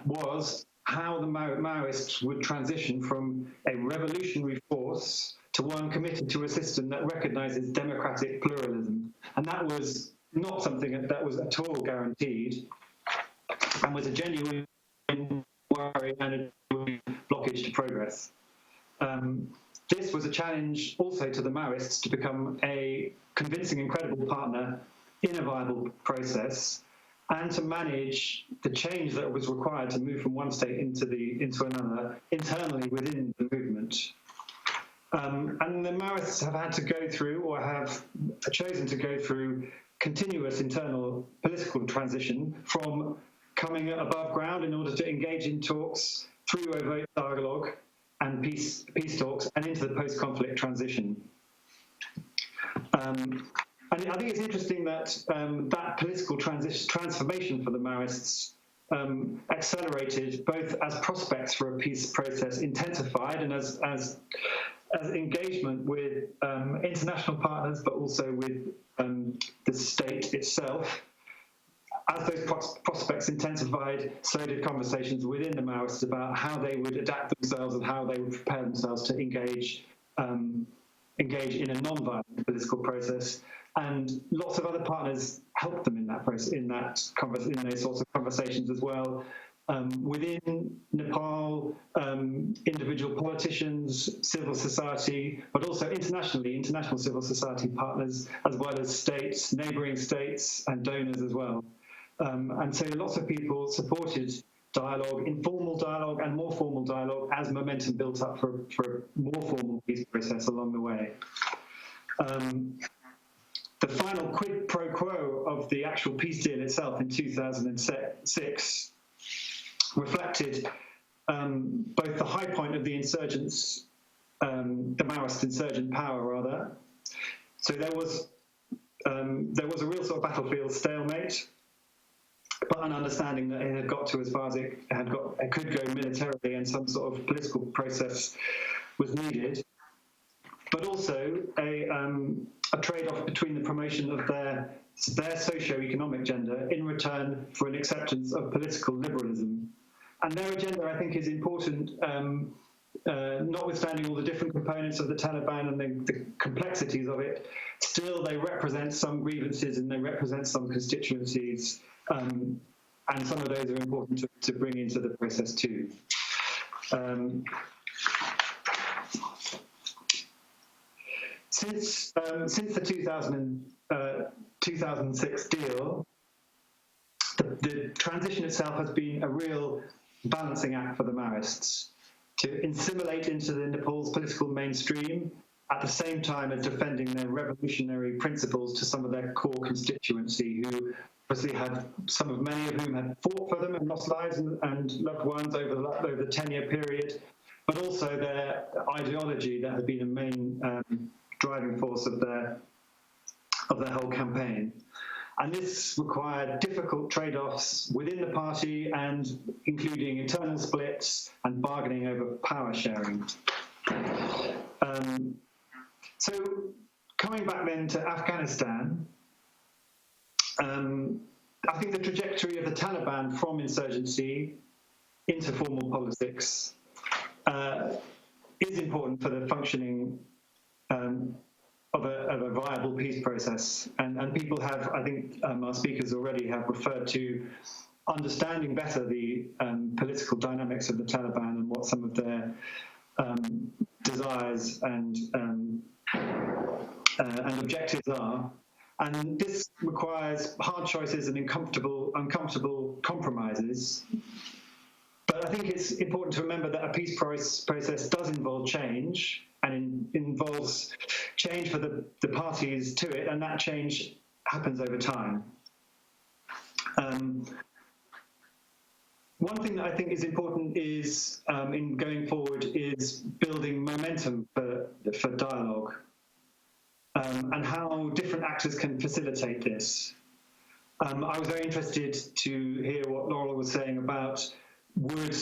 was how the Maoists would transition from a revolutionary force to one committed to a system that recognizes democratic pluralism. And that was not something that was at all guaranteed, and was a genuine worry and a blockage to progress. This was a challenge also to the Maoists to become a convincing and credible partner in a viable process, and to manage the change that was required to move from one state into another internally within the movement. And the Maoists have had to go through, or have chosen to go through, continuous internal political transition from coming above ground in order to engage in talks through overt dialogue and peace talks and into the post-conflict transition. And I think it's interesting that that political transformation for the Maoists accelerated both as prospects for a peace process intensified, and as engagement with international partners, but also with the state itself. As those prospects intensified, so did conversations within the Maoists about how they would adapt themselves and how they would prepare themselves to engage in a non-violent political process. And lots of other partners helped them in that process, in those sorts of conversations as well. Within Nepal, individual politicians, civil society, but also internationally, international civil society partners, as well as states, neighbouring states, and donors as well. And so lots of people supported dialogue, informal dialogue, and more formal dialogue as momentum built up for a more formal peace process along the way. The final quid pro quo of the actual peace deal itself in 2006 reflected both the high point of the insurgents, the Maoist insurgent power, rather. So there was a real sort of battlefield stalemate, but an understanding that it had got to as far as it could go militarily, and some sort of political process was needed. But also a trade-off between the promotion of their socio-economic agenda in return for an acceptance of political liberalism. And their agenda, I think, is important, notwithstanding all the different components of the Taliban and the complexities of it. Still, they represent some grievances and they represent some constituencies, and some of those are important to bring into the process too. Since the 2006 deal, the transition itself has been a real balancing act for the Maoists to assimilate into Nepal's political mainstream at the same time as defending their revolutionary principles to some of their core constituency, who obviously many of whom had fought for them and lost lives and loved ones over the 10-year period, but also their ideology that had been a main driving force of their whole campaign. And this required difficult trade-offs within the party, and including internal splits and bargaining over power sharing. So coming back then to Afghanistan, I think the trajectory of the Taliban from insurgency into formal politics is important for the functioning of a viable peace process. And people have, I think our speakers already have referred to understanding better the political dynamics of the Taliban and what some of their desires and objectives are. And this requires hard choices and uncomfortable compromises. But I think it's important to remember that a peace process does involve change, and involves change for the parties to it, and that change happens over time. One thing that I think is important is, in going forward, is building momentum for dialogue, and how different actors can facilitate this. I was very interested to hear what Laurel was saying about, would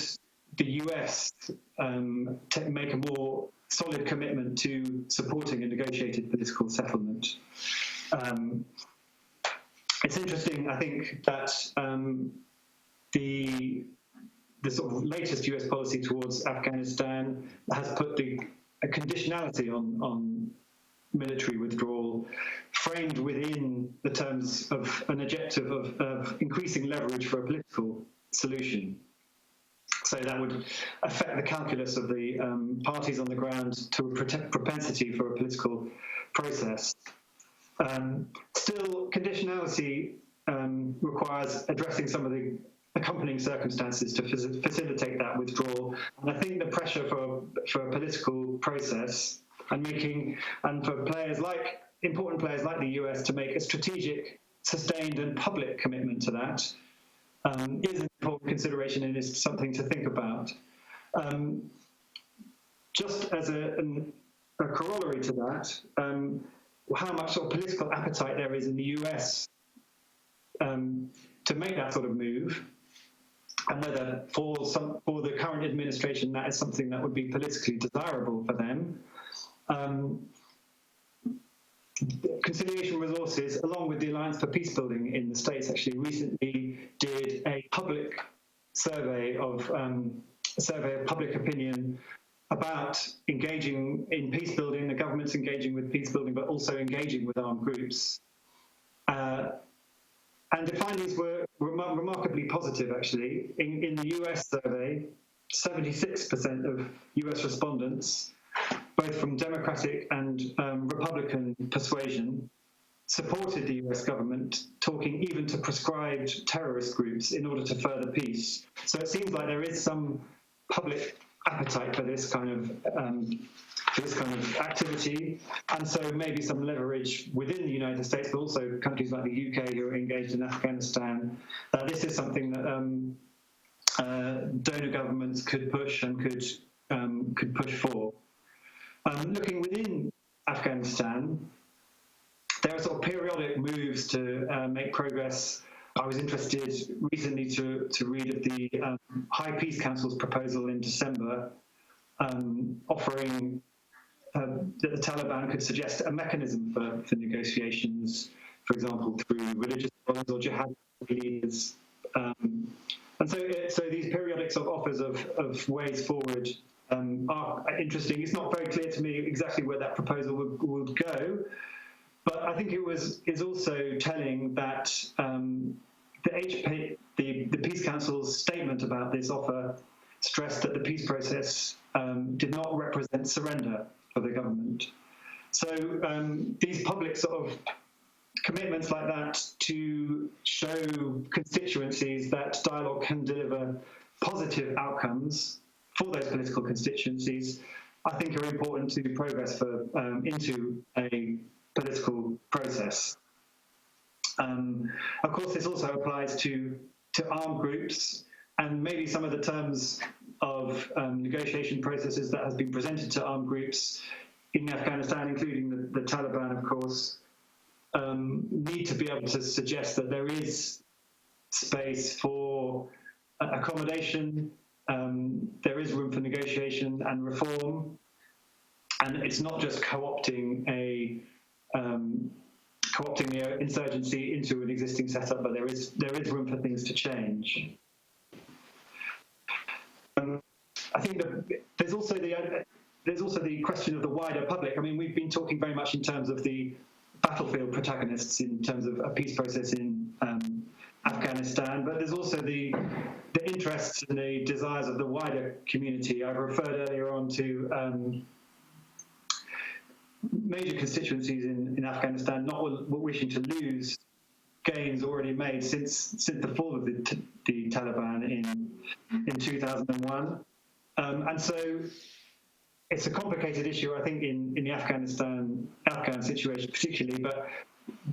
the US make a more solid commitment to supporting a negotiated political settlement. It's interesting, I think, that the sort of latest US policy towards Afghanistan has put a conditionality on military withdrawal, framed within the terms of an objective of increasing leverage for a political solution. So that would affect the calculus of the parties on the ground to a propensity for a political process. Still, conditionality requires addressing some of the accompanying circumstances to facilitate that withdrawal. And I think the pressure for a political process and for important players like the US to make a strategic, sustained and public commitment to that is an important consideration, and is something to think about. Just as a corollary to that, how much sort of political appetite there is in the US to make that sort of move, and whether for the current administration that is something that would be politically desirable for them. Conciliation Resources, along with the Alliance for Peacebuilding in the States, actually recently did a public survey of public opinion about engaging in peacebuilding, the government's engaging with peacebuilding, but also engaging with armed groups. And the findings were remarkably positive, actually. In the US survey, 76% of US respondents, both from Democratic and Republican persuasion, supported the US government, talking even to proscribed terrorist groups in order to further peace. So it seems like there is some public appetite for this kind of activity, and so maybe some leverage within the United States, but also countries like the UK who are engaged in Afghanistan. This is something that donor governments could push and could push for. Looking within Afghanistan, there are sort of periodic moves to make progress. I was interested recently to read of the High Peace Council's proposal in December, offering that the Taliban could suggest a mechanism for negotiations, for example, through religious scholars or jihad leaders. And so these periodic sort of offers of ways forward are interesting. It's not very clear to me exactly where that proposal would go, but I think is also telling that the Peace Council's statement about this offer stressed that the peace process did not represent surrender for the government. So these public sort of commitments like that to show constituencies that dialogue can deliver positive outcomes for those political constituencies, I think are important to progress into a political process. Of course, this also applies to armed groups, and maybe some of the terms of negotiation processes that has been presented to armed groups in Afghanistan, including the Taliban, of course, need to be able to suggest that there is space for accommodation, there is room for negotiation and reform, and it's not just co-opting the insurgency into an existing setup, but there is room for things to change. I think that there's also the question of the wider public. I mean, we've been talking very much in terms of the battlefield protagonists, in terms of a peace process in Afghanistan, but there's also the interests and the desires of the wider community. I referred earlier on to major constituencies in Afghanistan not wishing to lose gains already made since the fall of the Taliban in 2001, and so it's a complicated issue, I think, in the Afghan situation particularly. But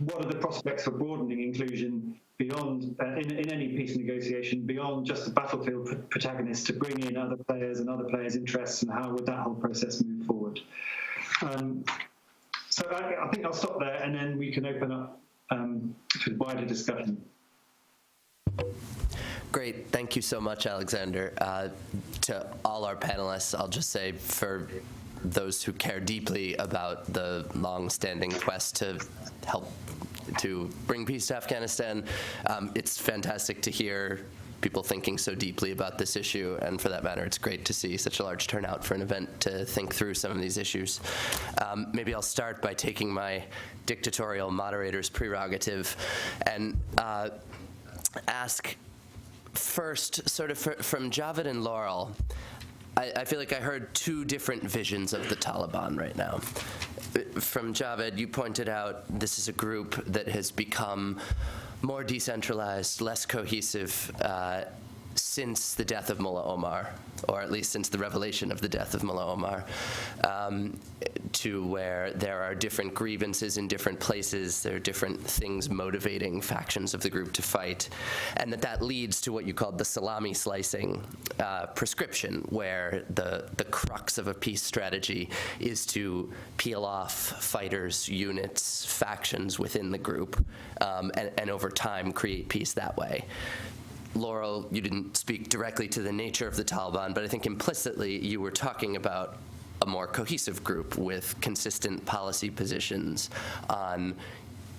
what are the prospects for broadening inclusion beyond in any peace negotiation, beyond just the battlefield protagonists, to bring in other players and other players' interests, and how would that whole process move forward? So I think I'll stop there, and then we can open up to wider discussion. Great. Thank you so much, Alexander. To all our panelists, I'll just say, for those who care deeply about the long-standing quest to help to bring peace to Afghanistan, it's fantastic to hear people thinking so deeply about this issue, and for that matter, it's great to see such a large turnout for an event to think through some of these issues. Maybe I'll start by taking my dictatorial moderator's prerogative and ask first, sort of from Javed and Laurel, I feel like I heard two different visions of the Taliban right now. From Javed, you pointed out this is a group that has become more decentralized, less cohesive since the death of Mullah Omar, or at least since the revelation of the death of Mullah Omar, to where there are different grievances in different places, there are different things motivating factions of the group to fight, and that leads to what you called the salami slicing prescription, where the crux of a peace strategy is to peel off fighters, units, factions within the group, and over time create peace that way. Laurel, you didn't speak directly to the nature of the Taliban, but I think implicitly you were talking about a more cohesive group with consistent policy positions on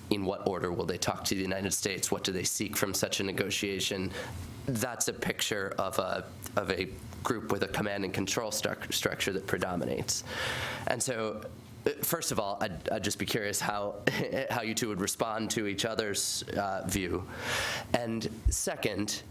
in what order will they talk to the United States, what do they seek from such a negotiation. That's a picture of a group with a command and control structure that predominates. And so, first of all, I'd just be curious how you two would respond to each other's view. And second,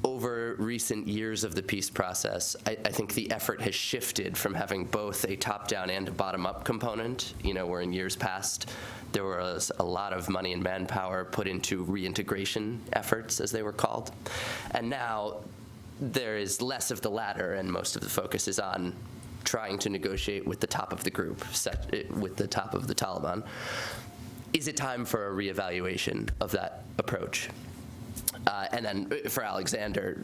over recent years of the peace process, I think the effort has shifted from having both a top-down and a bottom-up component, where in years past there was a lot of money and manpower put into reintegration efforts, as they were called. And now there is less of the latter, and most of the focus is on trying to negotiate with the top of the group, with the top of the Taliban. Is it time for a reevaluation of that approach? And then for Alexander,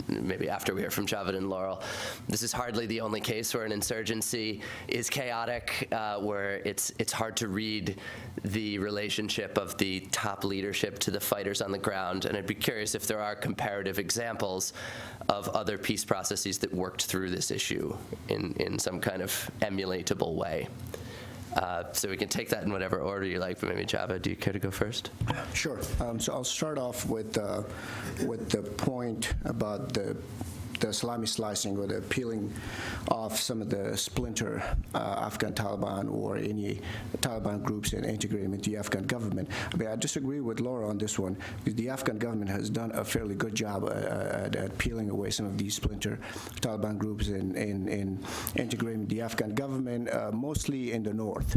maybe after we hear from Javed and Laurel, this is hardly the only case where an insurgency is chaotic, where it's hard to read the relationship of the top leadership to the fighters on the ground. And I'd be curious if there are comparative examples of other peace processes that worked through this issue in some kind of emulatable way. So we can take that in whatever order you like, but maybe Javed, do you care to go first? Sure. So I'll start off with the point about the salami slicing or the peeling off some of the splinter Afghan Taliban or any Taliban groups and integrating with the Afghan government. I mean, I disagree with Laura on this one, because the Afghan government has done a fairly good job at peeling away some of these splinter Taliban groups and integrating with the Afghan government, mostly in the north.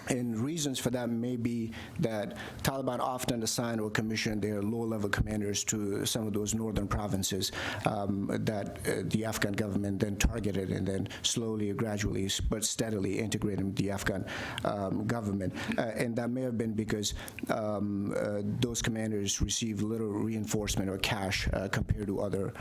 And reasons for that may be that Taliban often assign or commission their low-level commanders to some of those northern provinces that the Afghan government then targeted and then slowly or gradually but steadily integrated with the Afghan government. And that may have been because those commanders received little reinforcement or cash compared to other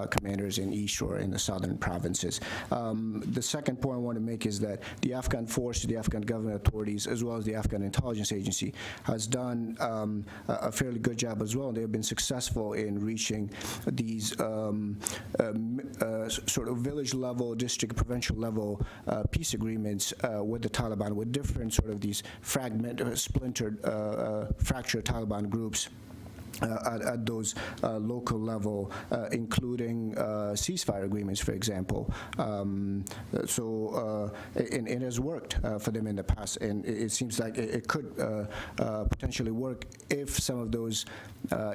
commanders in east or in the southern provinces. The second point I want to make is that the Afghan force, the Afghan government authorities, as well as the Afghan intelligence agency, has done a fairly good job as well. They have been successful in reaching these sort of village-level, district, provincial level peace agreements with the Taliban, with different sort of these fragmented, splintered, fractured Taliban groups. At those local level, including ceasefire agreements, for example. And it has worked for them in the past, and it seems like it could potentially work if some of those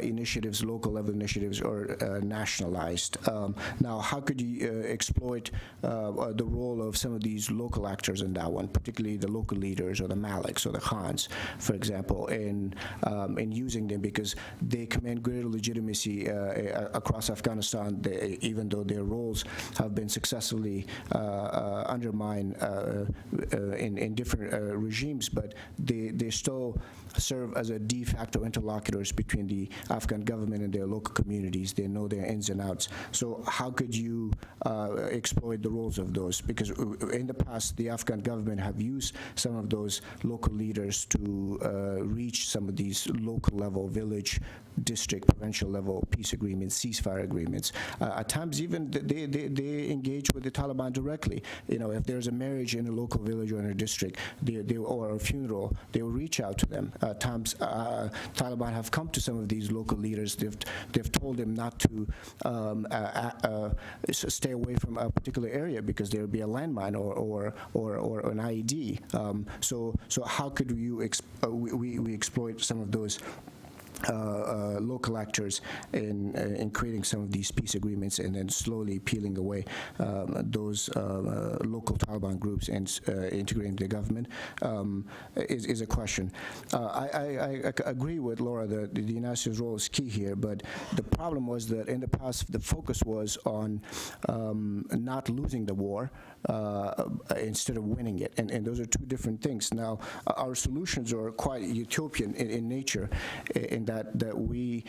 initiatives, local level initiatives, are nationalized. Now, how could you exploit the role of some of these local actors in that one, particularly the local leaders or the Maliks or the Khans, for example, in using them, because they command greater legitimacy across Afghanistan, even though their roles have been successfully undermined in different regimes, but they still serve as a de facto interlocutors between the Afghan government and their local communities. They know their ins and outs. So how could you exploit the roles of those? Because in the past, the Afghan government have used some of those local leaders to reach some of these local level, village, district, provincial level peace agreements, ceasefire agreements. At times, even they engage with the Taliban directly. If there's a marriage in a local village or in a district, or a funeral, they will reach out to them. At times, Taliban have come to some of these local leaders. They've told them not to stay away from a particular area because there will be a landmine or an IED. So how could we exploit some of those local actors in creating some of these peace agreements and then slowly peeling away those local Taliban groups and integrating the government is a question. I agree with Laura that the United States role is key here, but the problem was that in the past the focus was on not losing the war instead of winning it, and those are two different things. Now, our solutions are quite utopian in nature, in that we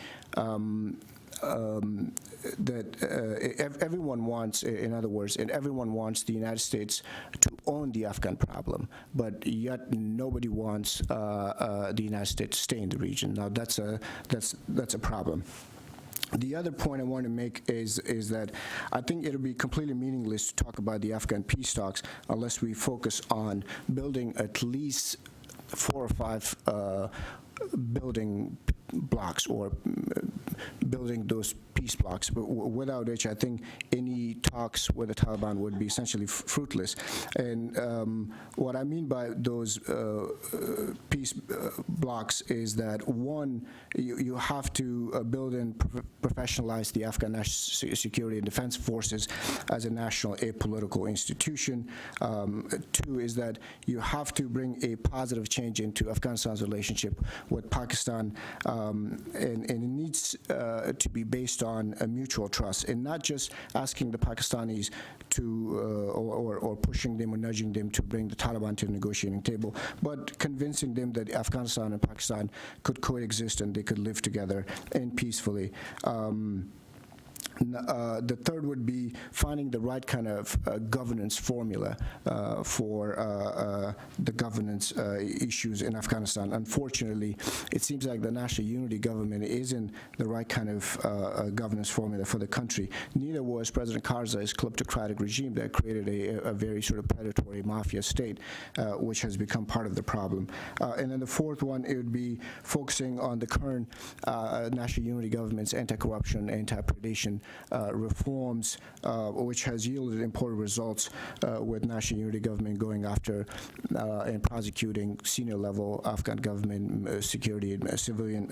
everyone wants, in other words, and everyone wants the United States to own the Afghan problem, but yet nobody wants the United States to stay in the region. Now, that's a problem. The other point I want to make is that I think it'll be completely meaningless to talk about the Afghan peace talks unless we focus on building at least 4 or 5 building blocks or building those peace blocks, but without which I think any talks with the Taliban would be essentially fruitless. And what I mean by those peace blocks is that, one, you have to build and professionalize the Afghan national security and defense forces as a national apolitical institution. Two is that you have to bring a positive change into Afghanistan's relationship with Pakistan, and it needs to be based on a mutual trust, and not just asking the Pakistanis to or pushing them or nudging them to bring the Taliban to the negotiating table, but convincing them that Afghanistan and Pakistan could coexist and they could live together and peacefully. The third would be finding the right kind of governance formula for the governance issues in Afghanistan. Unfortunately, it seems like the national unity government isn't the right kind of governance formula for the country. Neither was President Karzai's kleptocratic regime that created a very sort of predatory mafia state, which has become part of the problem. And then the fourth one, it would be focusing on the current national unity government's anti-corruption, anti-predation reforms, which has yielded important results with national unity government going after and prosecuting senior level Afghan government security civilian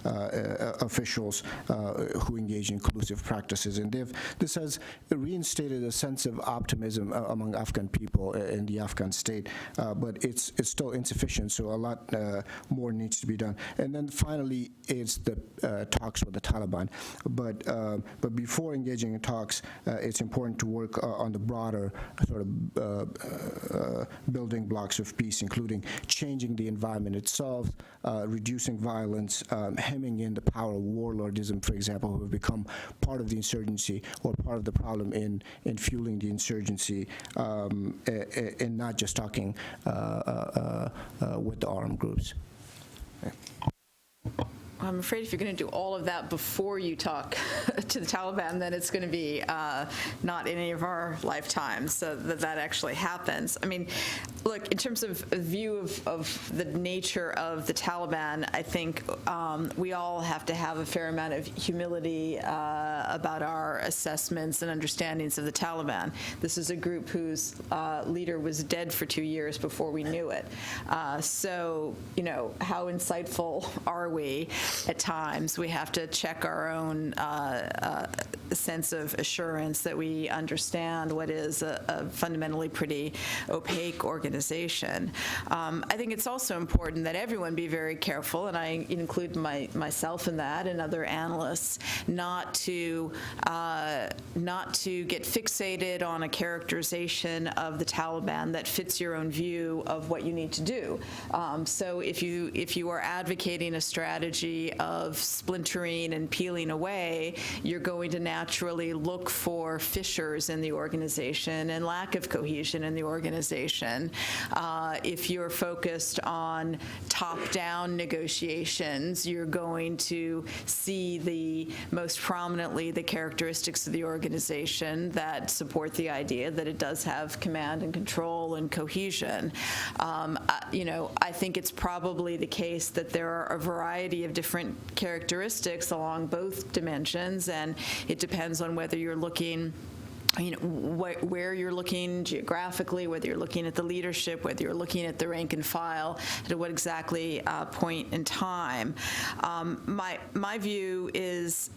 officials who engage in collusive practices. And this has reinstated a sense of optimism among Afghan people in the Afghan state, but it's still insufficient, so a lot more needs to be done. And then finally, it's the talks with the Taliban. But before engaging in talks, it's important to work on the broader sort of building blocks of peace, including changing the environment itself, reducing violence, hemming in the power of warlordism, for example, who have become part of the insurgency or part of the problem in fueling the insurgency, and not just talking with the armed groups. Yeah. I'm afraid if you're going to do all of that before you talk to the Taliban, then it's going to be not in any of our lifetimes, so that actually happens. I mean, look, in terms of a view of the nature of the Taliban, I think we all have to have a fair amount of humility about our assessments and understandings of the Taliban. This is a group whose leader was dead for 2 years before we knew it. So, you know, how insightful are we? At times, we have to check our own sense of assurance that we understand what is a fundamentally pretty opaque organization. I think it's also important that everyone be very careful, and I include myself in that and other analysts, not to get fixated on a characterization of the Taliban that fits your own view of what you need to do. So if you are advocating a strategy of splintering and peeling away, you're going to naturally look for fissures in the organization and lack of cohesion in the organization. If you're focused on top-down negotiations, you're going to see most prominently the characteristics of the organization that support the idea that it does have command and control and cohesion. I think it's probably the case that there are a variety of different characteristics along both dimensions, and it depends on whether you're looking where you're looking geographically, whether you're looking at the leadership, whether you're looking at the rank and file, at what exactly point in time. My view is,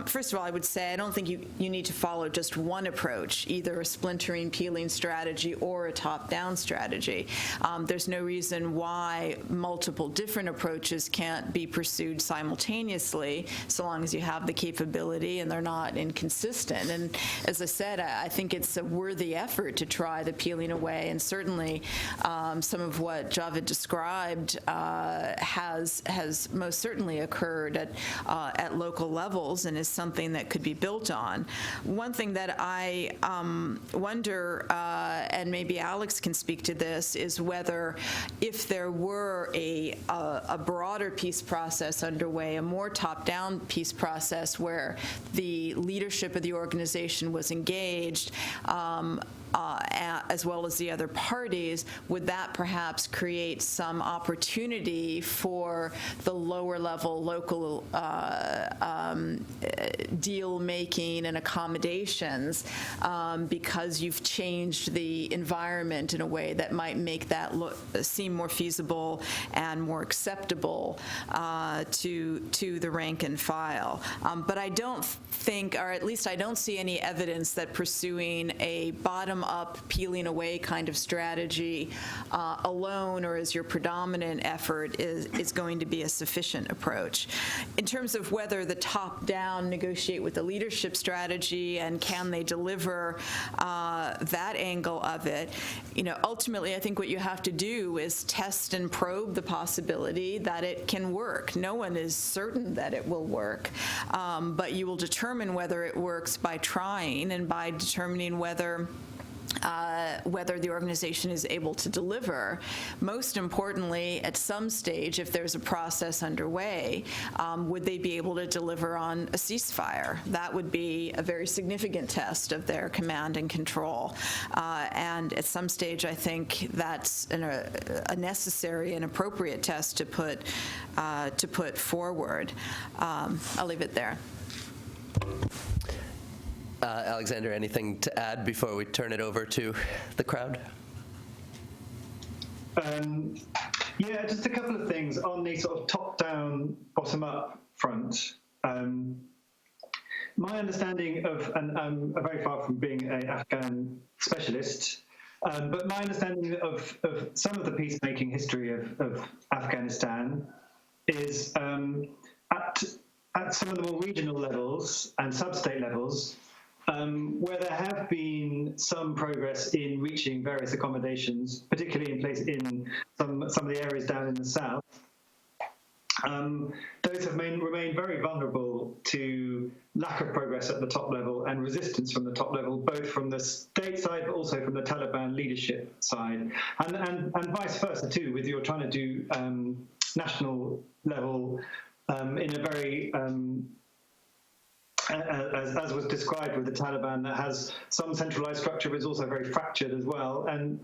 first of all, I would say I don't think you need to follow just one approach, either a splintering, peeling strategy or a top-down strategy. There's no reason why multiple different approaches can't be pursued simultaneously, so long as you have the capability and they're not inconsistent. And as I said, I think it's a worthy effort to try the peeling away, and certainly some of what Javed described has most certainly occurred at local levels and is something that could be built on. One thing that I wonder, and maybe Alex can speak to this, is whether if there were a broader peace process underway, a more top-down peace process where the leadership of the organization was engaged, as well as the other parties, would that perhaps create some opportunity for the lower level local deal making and accommodations because you've changed the environment in a way that might make that seem more feasible and more acceptable to the rank and file. But I don't think, or at least I don't see any evidence that pursuing a bottom-up, peeling away kind of strategy alone or as your predominant effort is going to be a sufficient approach. In terms of whether the top-down negotiate with the leadership strategy and can they deliver that angle of it, ultimately I think what you have to do is test and probe the possibility that it can work. No one is certain that it will work, but you will determine whether it works by trying and by determining whether the organization is able to deliver. Most importantly, at some stage, if there's a process underway, would they be able to deliver on a ceasefire? That would be a very significant test of their command and control. And at some stage, I think that's a necessary and appropriate test to put forward. I'll leave it there. Alexander, anything to add before we turn it over to the crowd? Yeah, just a couple of things on the sort of top-down, bottom-up front. My understanding of, and I'm very far from being an Afghan specialist, but my understanding of some of the peacemaking history of Afghanistan is at some of the more regional levels and sub-state levels, where there have been some progress in reaching various accommodations, particularly in place in some of the areas down in the south, those have remained very vulnerable to lack of progress at the top level and resistance from the top level, both from the state side but also from the Taliban leadership side, and vice versa too, with you're trying to do national level in a very as was described with the Taliban, that has some centralized structure, but is also very fractured as well. And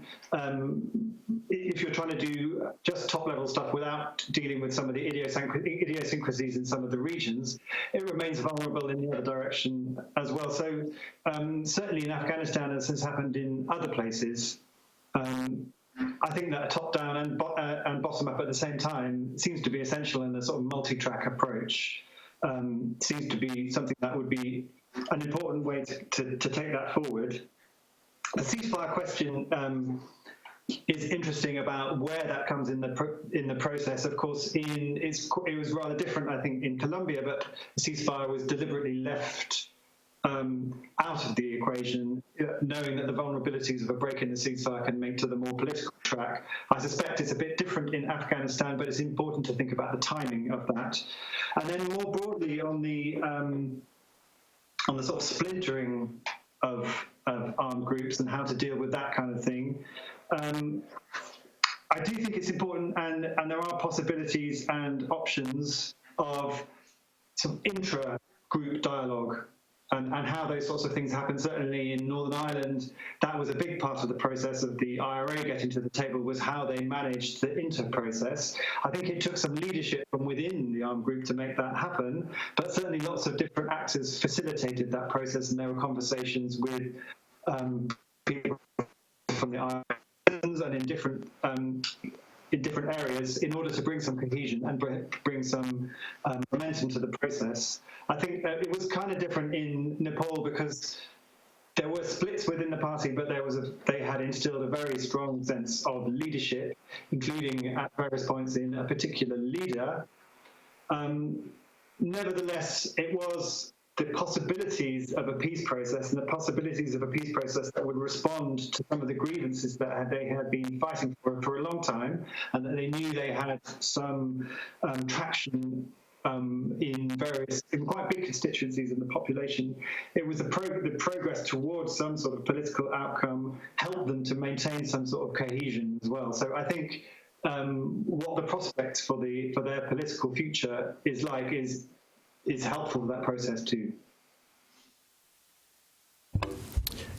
if you're trying to do just top-level stuff without dealing with some of the idiosyncrasies in some of the regions, it remains vulnerable in the other direction as well. So certainly in Afghanistan, as has happened in other places, I think that a top-down and bottom-up at the same time seems to be essential in a sort of multi-track approach. Seems to be something that would be an important way to take that forward. The ceasefire question is interesting about where that comes in the process. Of course, it was rather different, I think, in Colombia, but the ceasefire was deliberately left out of the equation, knowing that the vulnerabilities of a break in the ceasefire can make to the more political track. I suspect it's a bit different in Afghanistan, but it's important to think about the timing of that. And then more broadly on the sort of splintering of armed groups and how to deal with that kind of thing. I do think it's important, and there are possibilities and options of some intra-group dialogue and how those sorts of things happen. Certainly in Northern Ireland, that was a big part of the process of the IRA getting to the table, was how they managed the inter-process. I think it took some leadership from within the armed group to make that happen, but certainly lots of different actors facilitated that process, and there were conversations with people from the IRA and in different areas in order to bring some cohesion and bring some momentum to the process. I think it was kind of different in Nepal because there were splits within the party, but they had instilled a very strong sense of leadership, including at various points in a particular leader. Nevertheless, it was the possibilities of a peace process and the possibilities of a peace process that would respond to some of the grievances that they had been fighting for a long time, and that they knew they had some traction in quite big constituencies in the population. It was the progress towards some sort of political outcome helped them to maintain some sort of cohesion as well. So I think what the prospects for their political future is like is helpful to that process too.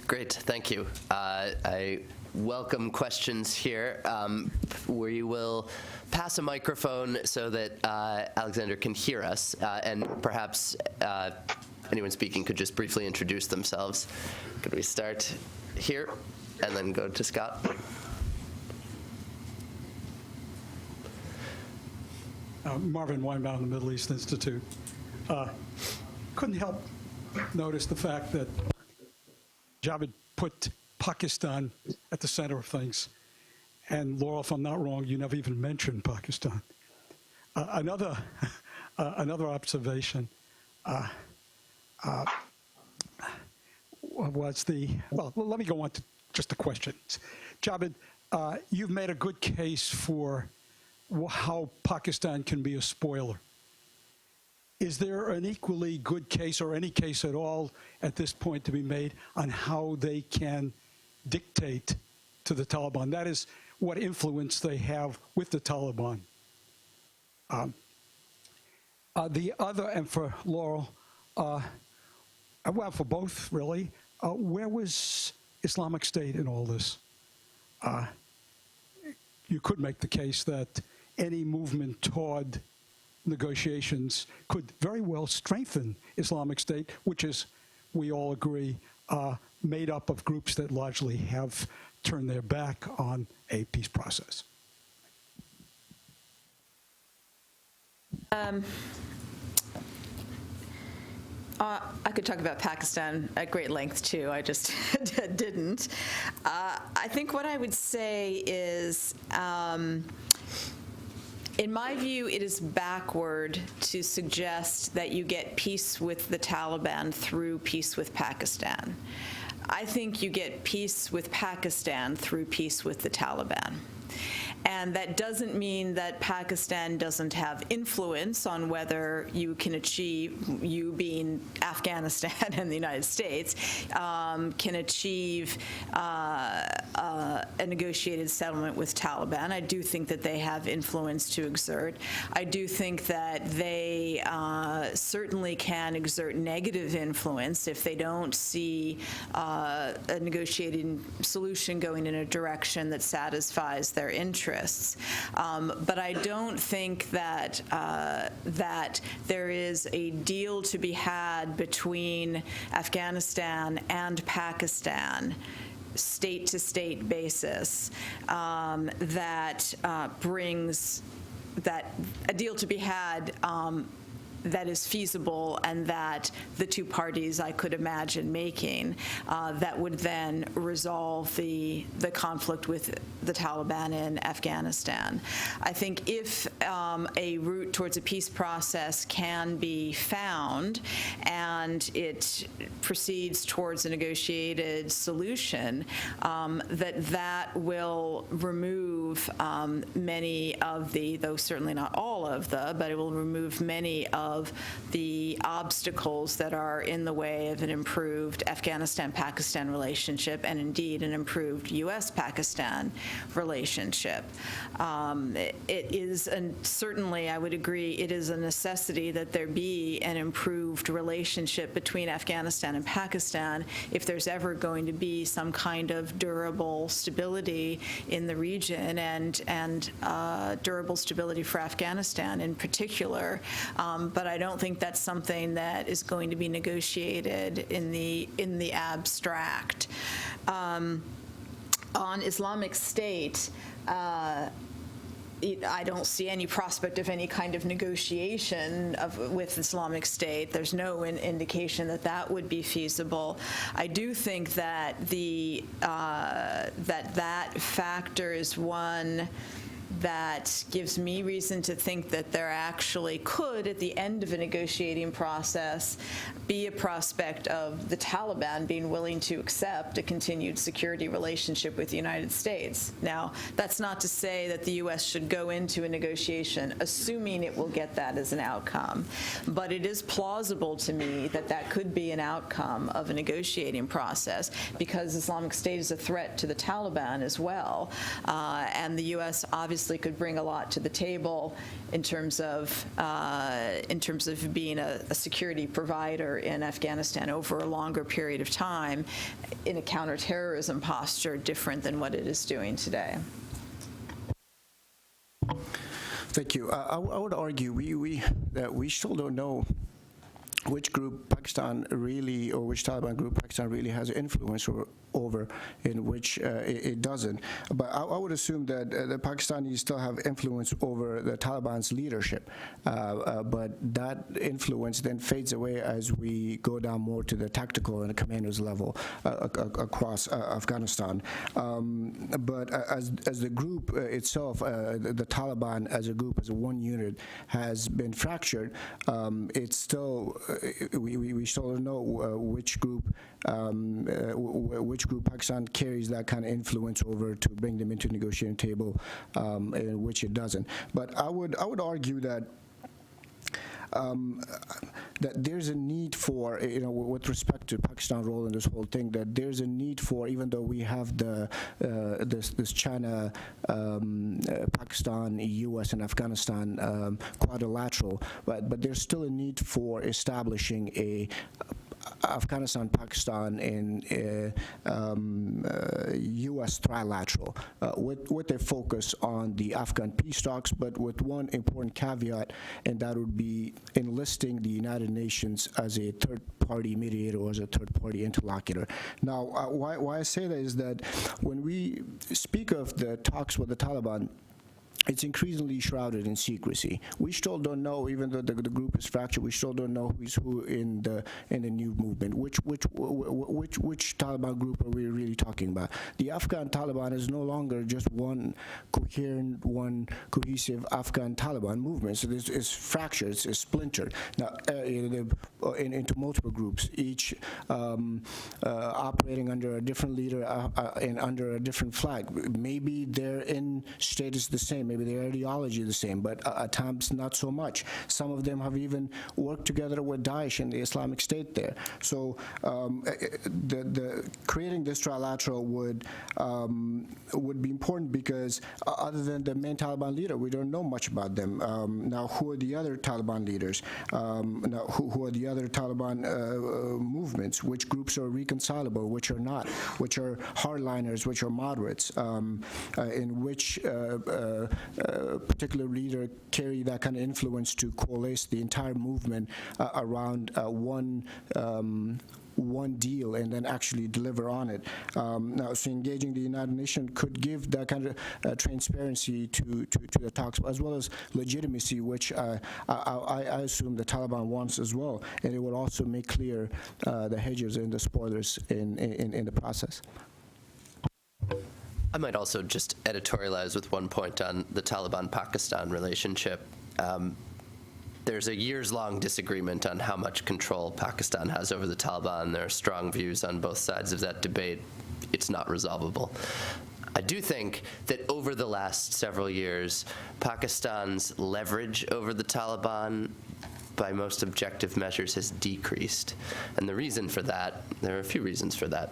Great, thank you. I welcome questions here. We will pass a microphone so that Alexander can hear us, and perhaps anyone speaking could just briefly introduce themselves. Could we start here and then go to Scott? Marvin Weinbaum, the Middle East Institute. Couldn't help notice the fact that Javed put Pakistan at the center of things. And Laurel, if I'm not wrong, you never even mentioned Pakistan. Another observation was well, let me go on to just the questions. Javed, you've made a good case for how Pakistan can be a spoiler. Is there an equally good case, or any case at all at this point, to be made on how they can dictate to the Taliban? That is, what influence they have with the Taliban. The other, and for Laurel, well, for both, really, where was Islamic State in all this? You could make the case that any movement toward negotiations could very well strengthen Islamic State, which is, we all agree, made up of groups that largely have turned their back on a peace process. I could talk about Pakistan at great length, too. I just didn't. I think what I would say is, in my view, it is backward to suggest that you get peace with the Taliban through peace with Pakistan. I think you get peace with Pakistan through peace with the Taliban. And that doesn't mean that Pakistan doesn't have influence on whether you can achieve, you being Afghanistan and the United States, can achieve a negotiated settlement with Taliban. I do think that they have influence to exert. I do think that they certainly can exert negative influence if they don't see a negotiated solution going in a direction that satisfies their interests. But I don't think that that there is a deal to be had between Afghanistan and Pakistan, state-to-state basis, that brings that a deal to be had that is feasible and that the two parties I could imagine making that would then resolve the conflict with the Taliban in Afghanistan. I think if a route towards a peace process can be found and it proceeds towards a negotiated solution, that will remove many of the, though certainly not all of the, but it will remove many of the obstacles that are in the way of an improved Afghanistan-Pakistan relationship, and indeed an improved U.S.-Pakistan relationship. It is, and certainly I would agree, it is a necessity that there be an improved relationship between Afghanistan and Pakistan if there's ever going to be some kind of durable stability in the region, and durable stability for Afghanistan in particular. But I don't think that's something that is going to be negotiated in the abstract. On Islamic State, I don't see any prospect of any kind of negotiation with Islamic State. There's no indication that that would be feasible. I do think that that factor is one that gives me reason to think that there actually could, at the end of a negotiating process, be a prospect of the Taliban being willing to accept a continued security relationship with the United States. Now, that's not to say that the U.S. should go into a negotiation assuming it will get that as an outcome, but it is plausible to me that that could be an outcome of a negotiating process, because Islamic State is a threat to the Taliban as well, and the U.S. obviously obviously could bring a lot to the table in terms of being a security provider in Afghanistan over a longer period of time in a counterterrorism posture different than what it is doing today. Thank you. I would argue that we still don't know which group Pakistan really, or which Taliban group Pakistan really has influence over, in which it doesn't. But I would assume that the Pakistanis still have influence over the Taliban's leadership. But that influence then fades away as we go down more to the tactical and the commander's level across Afghanistan. But as the group itself, the Taliban as a group, as a one unit, has been fractured, it's still, we still don't know which group Pakistan carries that kind of influence over to bring them into the negotiating table, and which it doesn't. But I would argue that that there's a need for, with respect to Pakistan's role in this whole thing, that there's a need for, even though we have this China, Pakistan, U.S. and Afghanistan quadrilateral, but there's still a need for establishing a Afghanistan, Pakistan, and U.S. trilateral with a focus on the Afghan peace talks, but with one important caveat, and that would be enlisting the United Nations as a third-party mediator or as a third-party interlocutor. Now, why I say that is that when we speak of the talks with the Taliban, it's increasingly shrouded in secrecy. We still don't know, even though the group is fractured, we still don't know who's who in the new movement. Which Taliban group are we really talking about? The Afghan Taliban is no longer just one coherent, one cohesive Afghan Taliban movement. So it's fractured, it's splintered now into multiple groups, each operating under a different leader and under a different flag. Maybe they're in status the same. Maybe their ideology is the same, but at times not so much. Some of them have even worked together with Daesh and the Islamic State there. So the creating this trilateral would be important because other than the main Taliban leader, we don't know much about them. Now, who are the other Taliban leaders? Now, who are the other Taliban movements? Which groups are reconcilable? Which are not? Which are hardliners? Which are moderates? In which particular leader carry that kind of influence to coalesce the entire movement around one deal and then actually deliver on it. Now, so engaging the United Nations could give that kind of transparency to the talks, as well as legitimacy, which I assume the Taliban wants as well, and it would also make clear the hedges and the spoilers in the process. I might also just editorialize with one point on the Taliban-Pakistan relationship. There's a years-long disagreement on how much control Pakistan has over the Taliban. There are strong views on both sides of that debate. It's not resolvable. I do think that over the last several years, Pakistan's leverage over the Taliban by most objective measures has decreased. And the reason for that, there are a few reasons for that.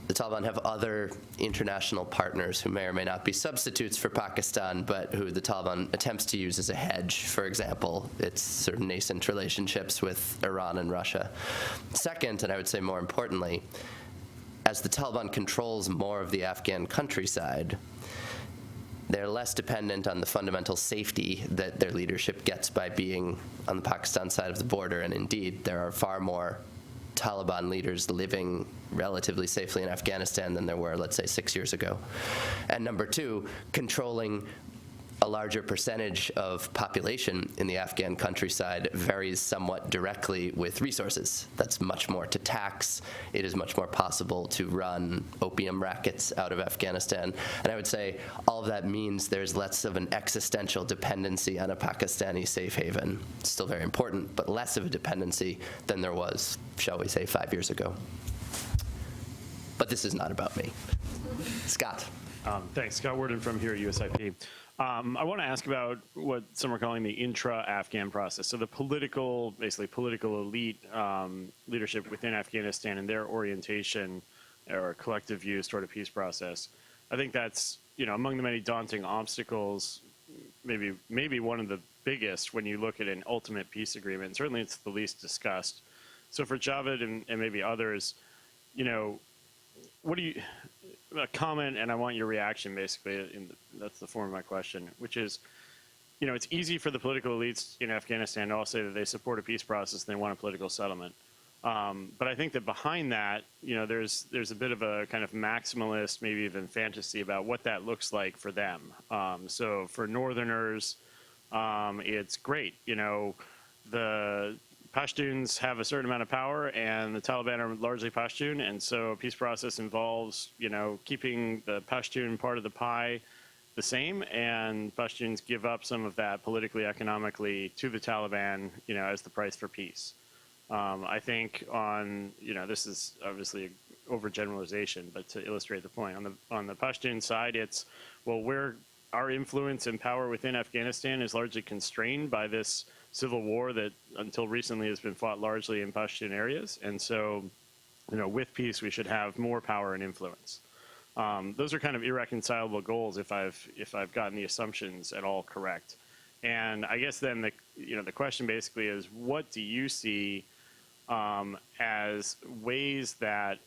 The Taliban have other international partners who may or may not be substitutes for Pakistan, but who the Taliban attempts to use as a hedge. For example, its sort of nascent relationships with Iran and Russia. Second, and I would say more importantly, as the Taliban controls more of the Afghan countryside, they're less dependent on the fundamental safety that their leadership gets by being on the Pakistan side of the border. And indeed, there are far more Taliban leaders living relatively safely in Afghanistan than there were, let's say, 6 years ago. And number two, controlling a larger percentage of population in the Afghan countryside varies somewhat directly with resources. That's much more to tax. It is much more possible to run opium rackets out of Afghanistan. And I would say all of that means there's less of an existential dependency on a Pakistani safe haven. It's still very important, but less of a dependency than there was, shall we say, 5 years ago. But this is not about me. Scott. Thanks. Scott Worden from here at USIP. I want to ask about what some are calling the intra-Afghan process. So the basically political elite leadership within Afghanistan and their orientation or collective views toward a peace process. I think that's among the many daunting obstacles, maybe one of the biggest when you look at an ultimate peace agreement. Certainly, it's the least discussed. So for Javed and maybe others, what do you a comment, and I want your reaction basically. That's the form of my question, which is, it's easy for the political elites in Afghanistan to all say that they support a peace process and they want a political settlement. But I think that behind that, there's a bit of a kind of maximalist, maybe even fantasy about what that looks like for them. So for Northerners, it's great. The Pashtuns have a certain amount of power, and the Taliban are largely Pashtun, and so a peace process involves, keeping the Pashtun part of the pie the same, and Pashtuns give up some of that politically, economically to the Taliban, as the price for peace. I think this is obviously an overgeneralization, but to illustrate the point, on the Pashtun side, it's, where our influence and power within Afghanistan is largely constrained by this civil war that until recently has been fought largely in Pashtun areas. And so, with peace, we should have more power and influence. Those are kind of irreconcilable goals if I've gotten the assumptions at all correct. And I guess then the question basically is, what do you see as ways that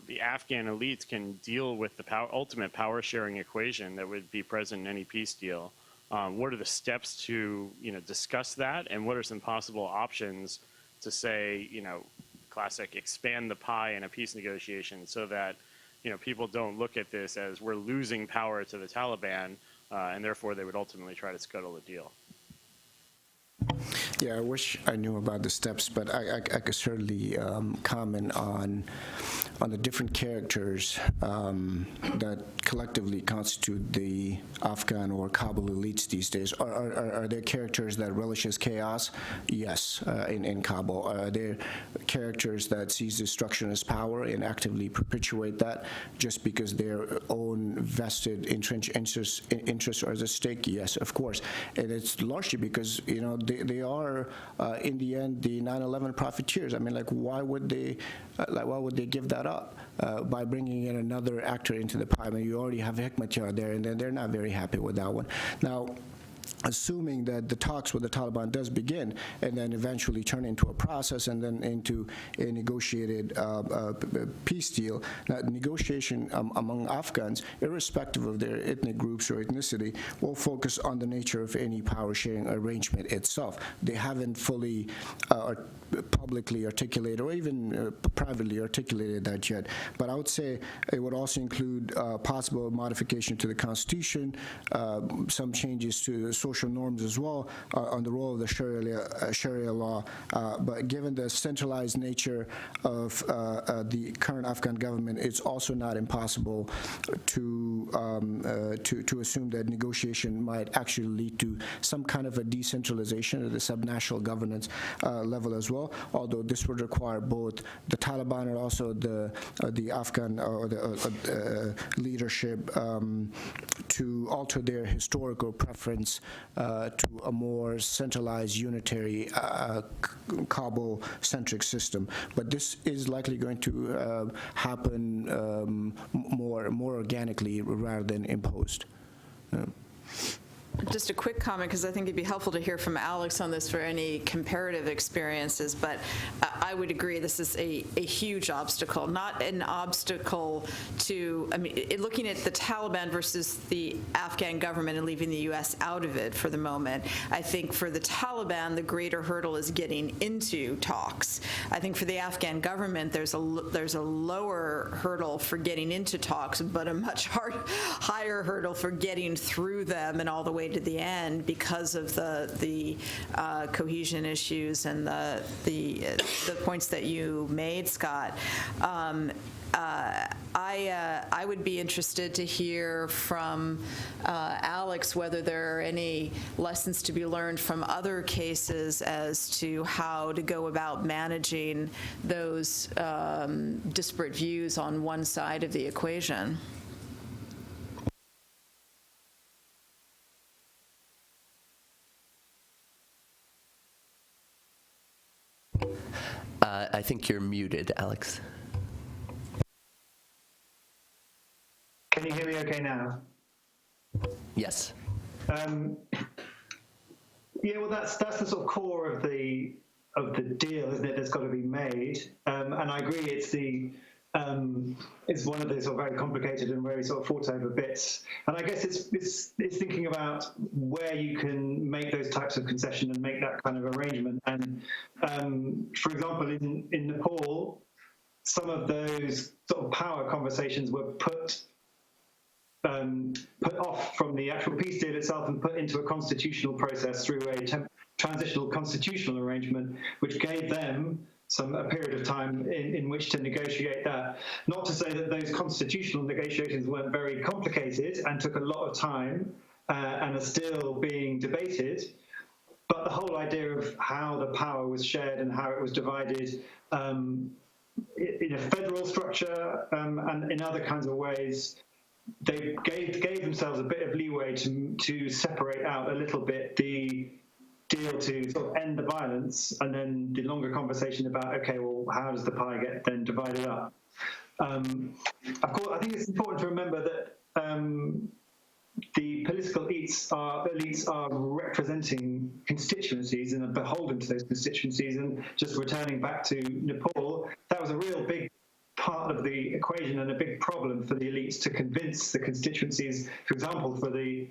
the Afghan elites can deal with the ultimate power sharing equation that would be present in any peace deal? What are the steps to discuss that, and what are some possible options to say, classic expand the pie in a peace negotiation so that people don't look at this as we're losing power to the Taliban, and therefore they would ultimately try to scuttle the deal. Yeah, I wish I knew about the steps, but I could certainly comment on the different characters that collectively constitute the Afghan or Kabul elites these days. Are there characters that relishes chaos? Yes, in Kabul. Are there characters that seize destruction as power and actively perpetuate that just because their own vested entrenched interests are at stake? Yes, of course. And it's largely because, they are, in the end, the 9/11 profiteers. I mean, why would they give that up by bringing in another actor into the pie? I mean, you already have Hekmatyar there, and then they're not very happy with that one. Now, assuming that the talks with the Taliban does begin and then eventually turn into a process and then into a negotiated peace deal. Now, negotiation among Afghans, irrespective of their ethnic groups or ethnicity, will focus on the nature of any power-sharing arrangement itself. They haven't fully publicly articulated or even privately articulated that yet. But I would say it would also include possible modification to the Constitution, some changes to social norms as well on the role of the Sharia law. But given the centralized nature of the current Afghan government, it's also not impossible to assume that negotiation might actually lead to some kind of a decentralization at the subnational governance level as well. Although this would require both the Taliban and also the Afghan or the leadership to alter their historical preference to a more centralized, unitary, Kabul-centric system. But this is likely going to happen more organically rather than imposed. Just a quick comment, because I think it'd be helpful to hear from Alex on this for any comparative experiences, but I would agree this is a huge obstacle, not an obstacle to, looking at the Taliban versus the Afghan government and leaving the U.S. out of it for the moment. I think for the Taliban, the greater hurdle is getting into talks. I think for the Afghan government, there's a lower hurdle for getting into talks, but a much higher hurdle for getting through them and all the way to the end because of the cohesion issues and the points that you made, Scott. I would be interested to hear from Alex whether there are any lessons to be learned from other cases as to how to go about managing those disparate views on one side of the equation. I think you're muted, Alex. Can you hear me okay? okay now? Yes. Yeah, well, that's the sort of core of the deal, isn't it? That's got to be made, and I agree. It's one of the sort of very complicated and very sort of fought over bits. And I guess it's thinking about where you can make those types of concession and make that kind of arrangement. And for example, in Nepal, some of those sort of power conversations were put off from the actual peace deal itself and put into a constitutional process through a transitional constitutional arrangement, which gave them a period of time in which to negotiate that. Not to say that those constitutional negotiations weren't very complicated and took a lot of time and are still being debated, but the whole idea of how the power was shared and how it was divided in a federal structure and in other kinds of ways, they gave themselves a bit of leeway to separate out a little bit the deal to sort of end the violence, and then the longer conversation about, okay, well, how does the pie get then divided up? Of course, I think it's important to remember that the political elites are representing constituencies and are beholden to those constituencies. And just returning back to Nepal, that was a real big part of the equation and a big problem for the elites to convince the constituencies, for example, for the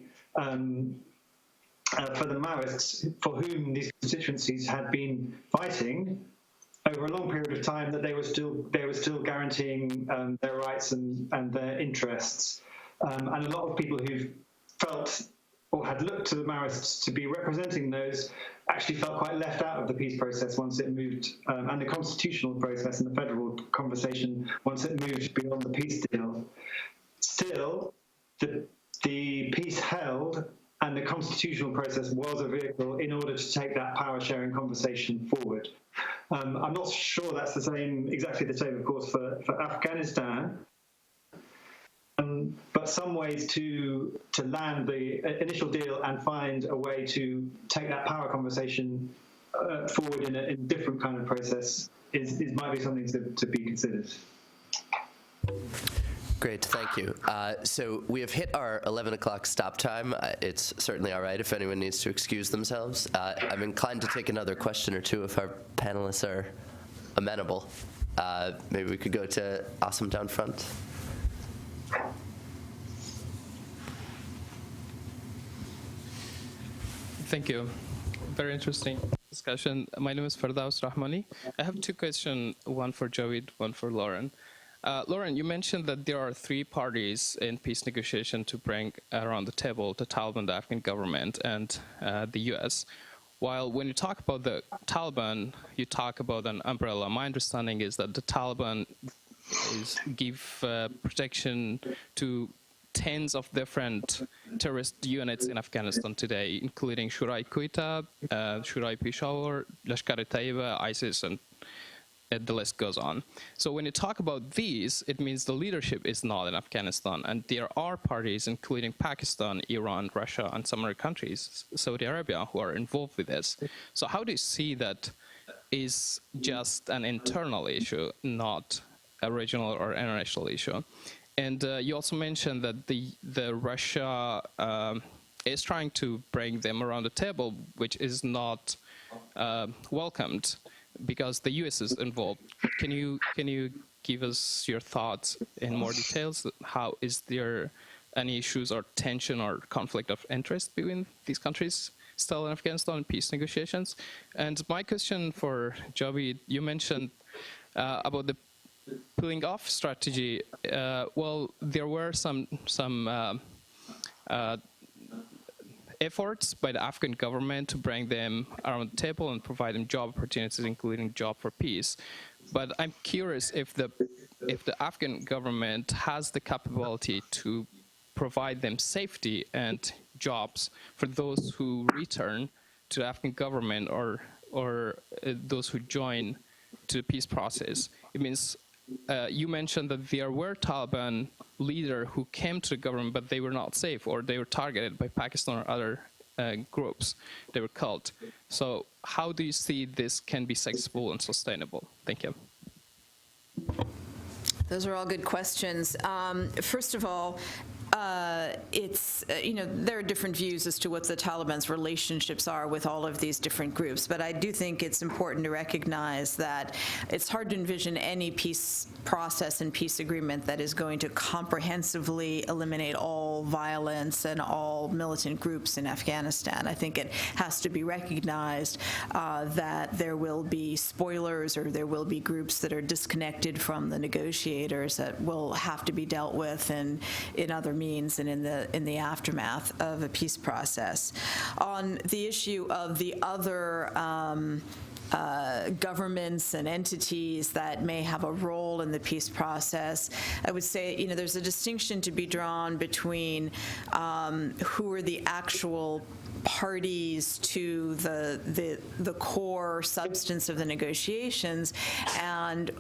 Maoists, for whom these constituencies had been fighting over a long period of time, that they were still guaranteeing their rights and their interests. And a lot of people who felt or had looked to the Maoists to be representing those actually felt quite left out of the peace process once it moved, and the constitutional process and the federal conversation once it moved beyond the peace deal. Still, the peace held, and the constitutional process was a vehicle in order to take that power-sharing conversation forward. I'm not sure that's exactly the same, of course, for Afghanistan. But some ways to land the initial deal and find a way to take that power conversation forward in a different kind of process might be something to be considered. Great, thank you. So we have hit our 11 o'clock stop time. It's certainly all right if anyone needs to excuse themselves. I'm inclined to take another question or two if our panelists are amenable. Maybe we could go to Asim down front. Thank you. Very interesting discussion. My name is Fardaus Rahmani. I have two questions, one for Javed, one for Lauren. Lauren, you mentioned that there are three parties in peace negotiation to bring around the table: the Taliban, the Afghan government, and the U.S. While when you talk about the Taliban, you talk about an umbrella. My understanding is that the Taliban give protection to tens of different terrorist units in Afghanistan today, including Shura-i-Quetta, Shura-i-Peshawar, Lashkar-e-Taiba, ISIS, and the list goes on. So when you talk about these, it means the leadership is not in Afghanistan, and there are parties, including Pakistan, Iran, Russia, and some other countries, Saudi Arabia, who are involved with this. So how do you see that is just an internal issue, not a regional or international issue? And you also mentioned that the Russia is trying to bring them around the table, which is not welcomed because the U.S. is involved. Can you give us your thoughts in more details? How is there any issues or tension or conflict of interest between these countries still in Afghanistan in peace negotiations? And my question for Javed, you mentioned about the pulling off strategy. Well, there were some efforts by the Afghan government to bring them around the table and provide them job opportunities, including Job for Peace. But I'm curious if the Afghan government has the capability to provide them safety and jobs for those who return to the Afghan government or those who join to the peace process. It means you mentioned that there were Taliban leaders who came to the government, but they were not safe, or they were targeted by Pakistan or other groups. They were killed. So how do you see this can be successful and sustainable? Thank you. Those are all good questions. First of all, there are different views as to what the Taliban's relationships are with all of these different groups, but I do think it's important to recognize that it's hard to envision any peace process and peace agreement that is going to comprehensively eliminate all violence and all militant groups in Afghanistan. I think it has to be recognized that there will be spoilers, or there will be groups that are disconnected from the negotiators that will have to be dealt with in other means and in the aftermath of a peace process. On the issue of the other governments and entities that may have a role in the peace process, I would say, there's a distinction to be drawn between who are the actual parties to the core substance of the negotiations, and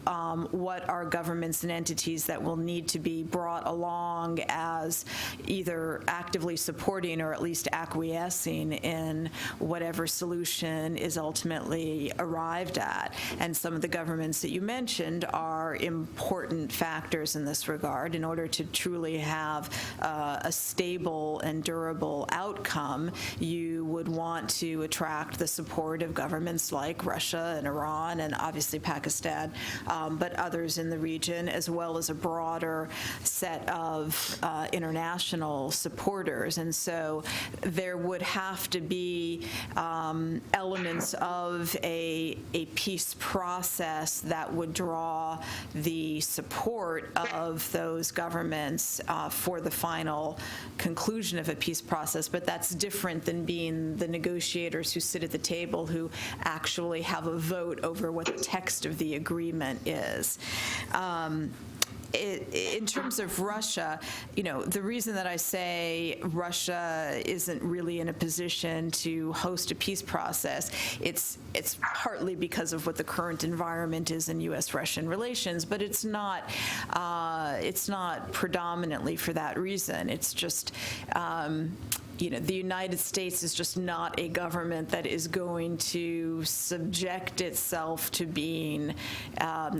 what are governments and entities that will need to be brought along as either actively supporting or at least acquiescing in whatever solution is ultimately arrived at. And some of the governments that you mentioned are important factors in this regard. In order to truly have a stable and durable outcome, you would want to attract the support of governments like Russia and Iran and obviously Pakistan, but others in the region, as well as a broader set of international supporters. And so there would have to be elements of a peace process that would draw the support of those governments for the final conclusion of a peace process. But that's different than being the negotiators who sit at the table, who actually have a vote over what the text of the agreement is. In terms of Russia, the reason that I say Russia isn't really in a position to host a peace process, it's partly because of what the current environment is in U.S.-Russian relations, but it's not predominantly for that reason. It's just the United States is just not a government that is going to subject itself to being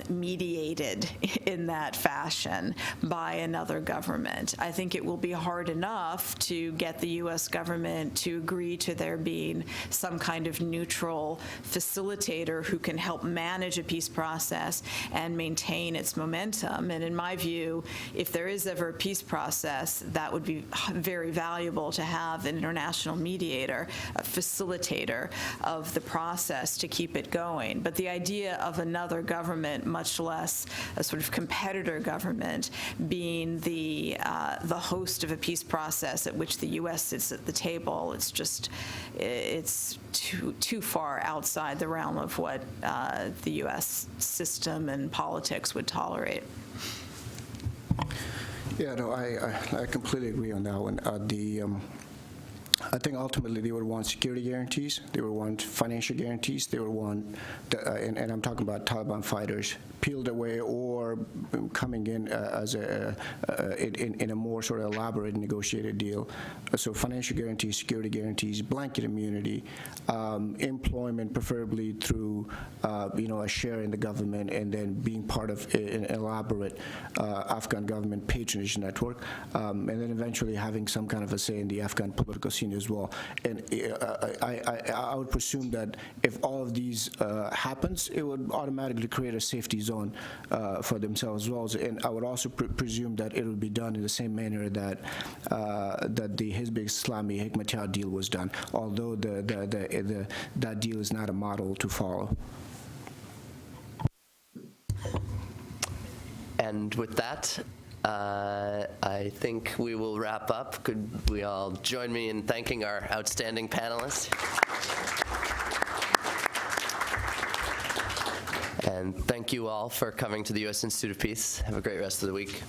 mediated in that fashion by another government. I think it will be hard enough to get the U.S. government to agree to there being some kind of neutral facilitator who can help manage a peace process and maintain its momentum. And in my view, if there is ever a peace process, that would be very valuable to have an international mediator, a facilitator of the process to keep it going. But the idea of another government, much less a sort of competitor government, being the host of a peace process at which the U.S. sits at the table, it's too far outside the realm of what the U.S. system and politics would tolerate. Yeah, no, I completely agree on that one. I think ultimately they would want security guarantees, they would want financial guarantees, they would want, and I'm talking about Taliban fighters, peeled away or coming in as in a more sort of elaborate negotiated deal. So financial guarantees, security guarantees, blanket immunity, employment preferably through a share in the government, and then being part of an elaborate Afghan government patronage network, and then eventually having some kind of a say in the Afghan political scene as well. And I would presume that if all of these happens, it would automatically create a safety zone for themselves as well. And I would also presume that it would be done in the same manner that the Hizb Islami Hikmatyar deal was done, although that deal is not a model to follow. And with that, I think we will wrap up. Could we all join me in thanking our outstanding panelists? And thank you all for coming to the U.S. Institute of Peace. Have a great rest of the week.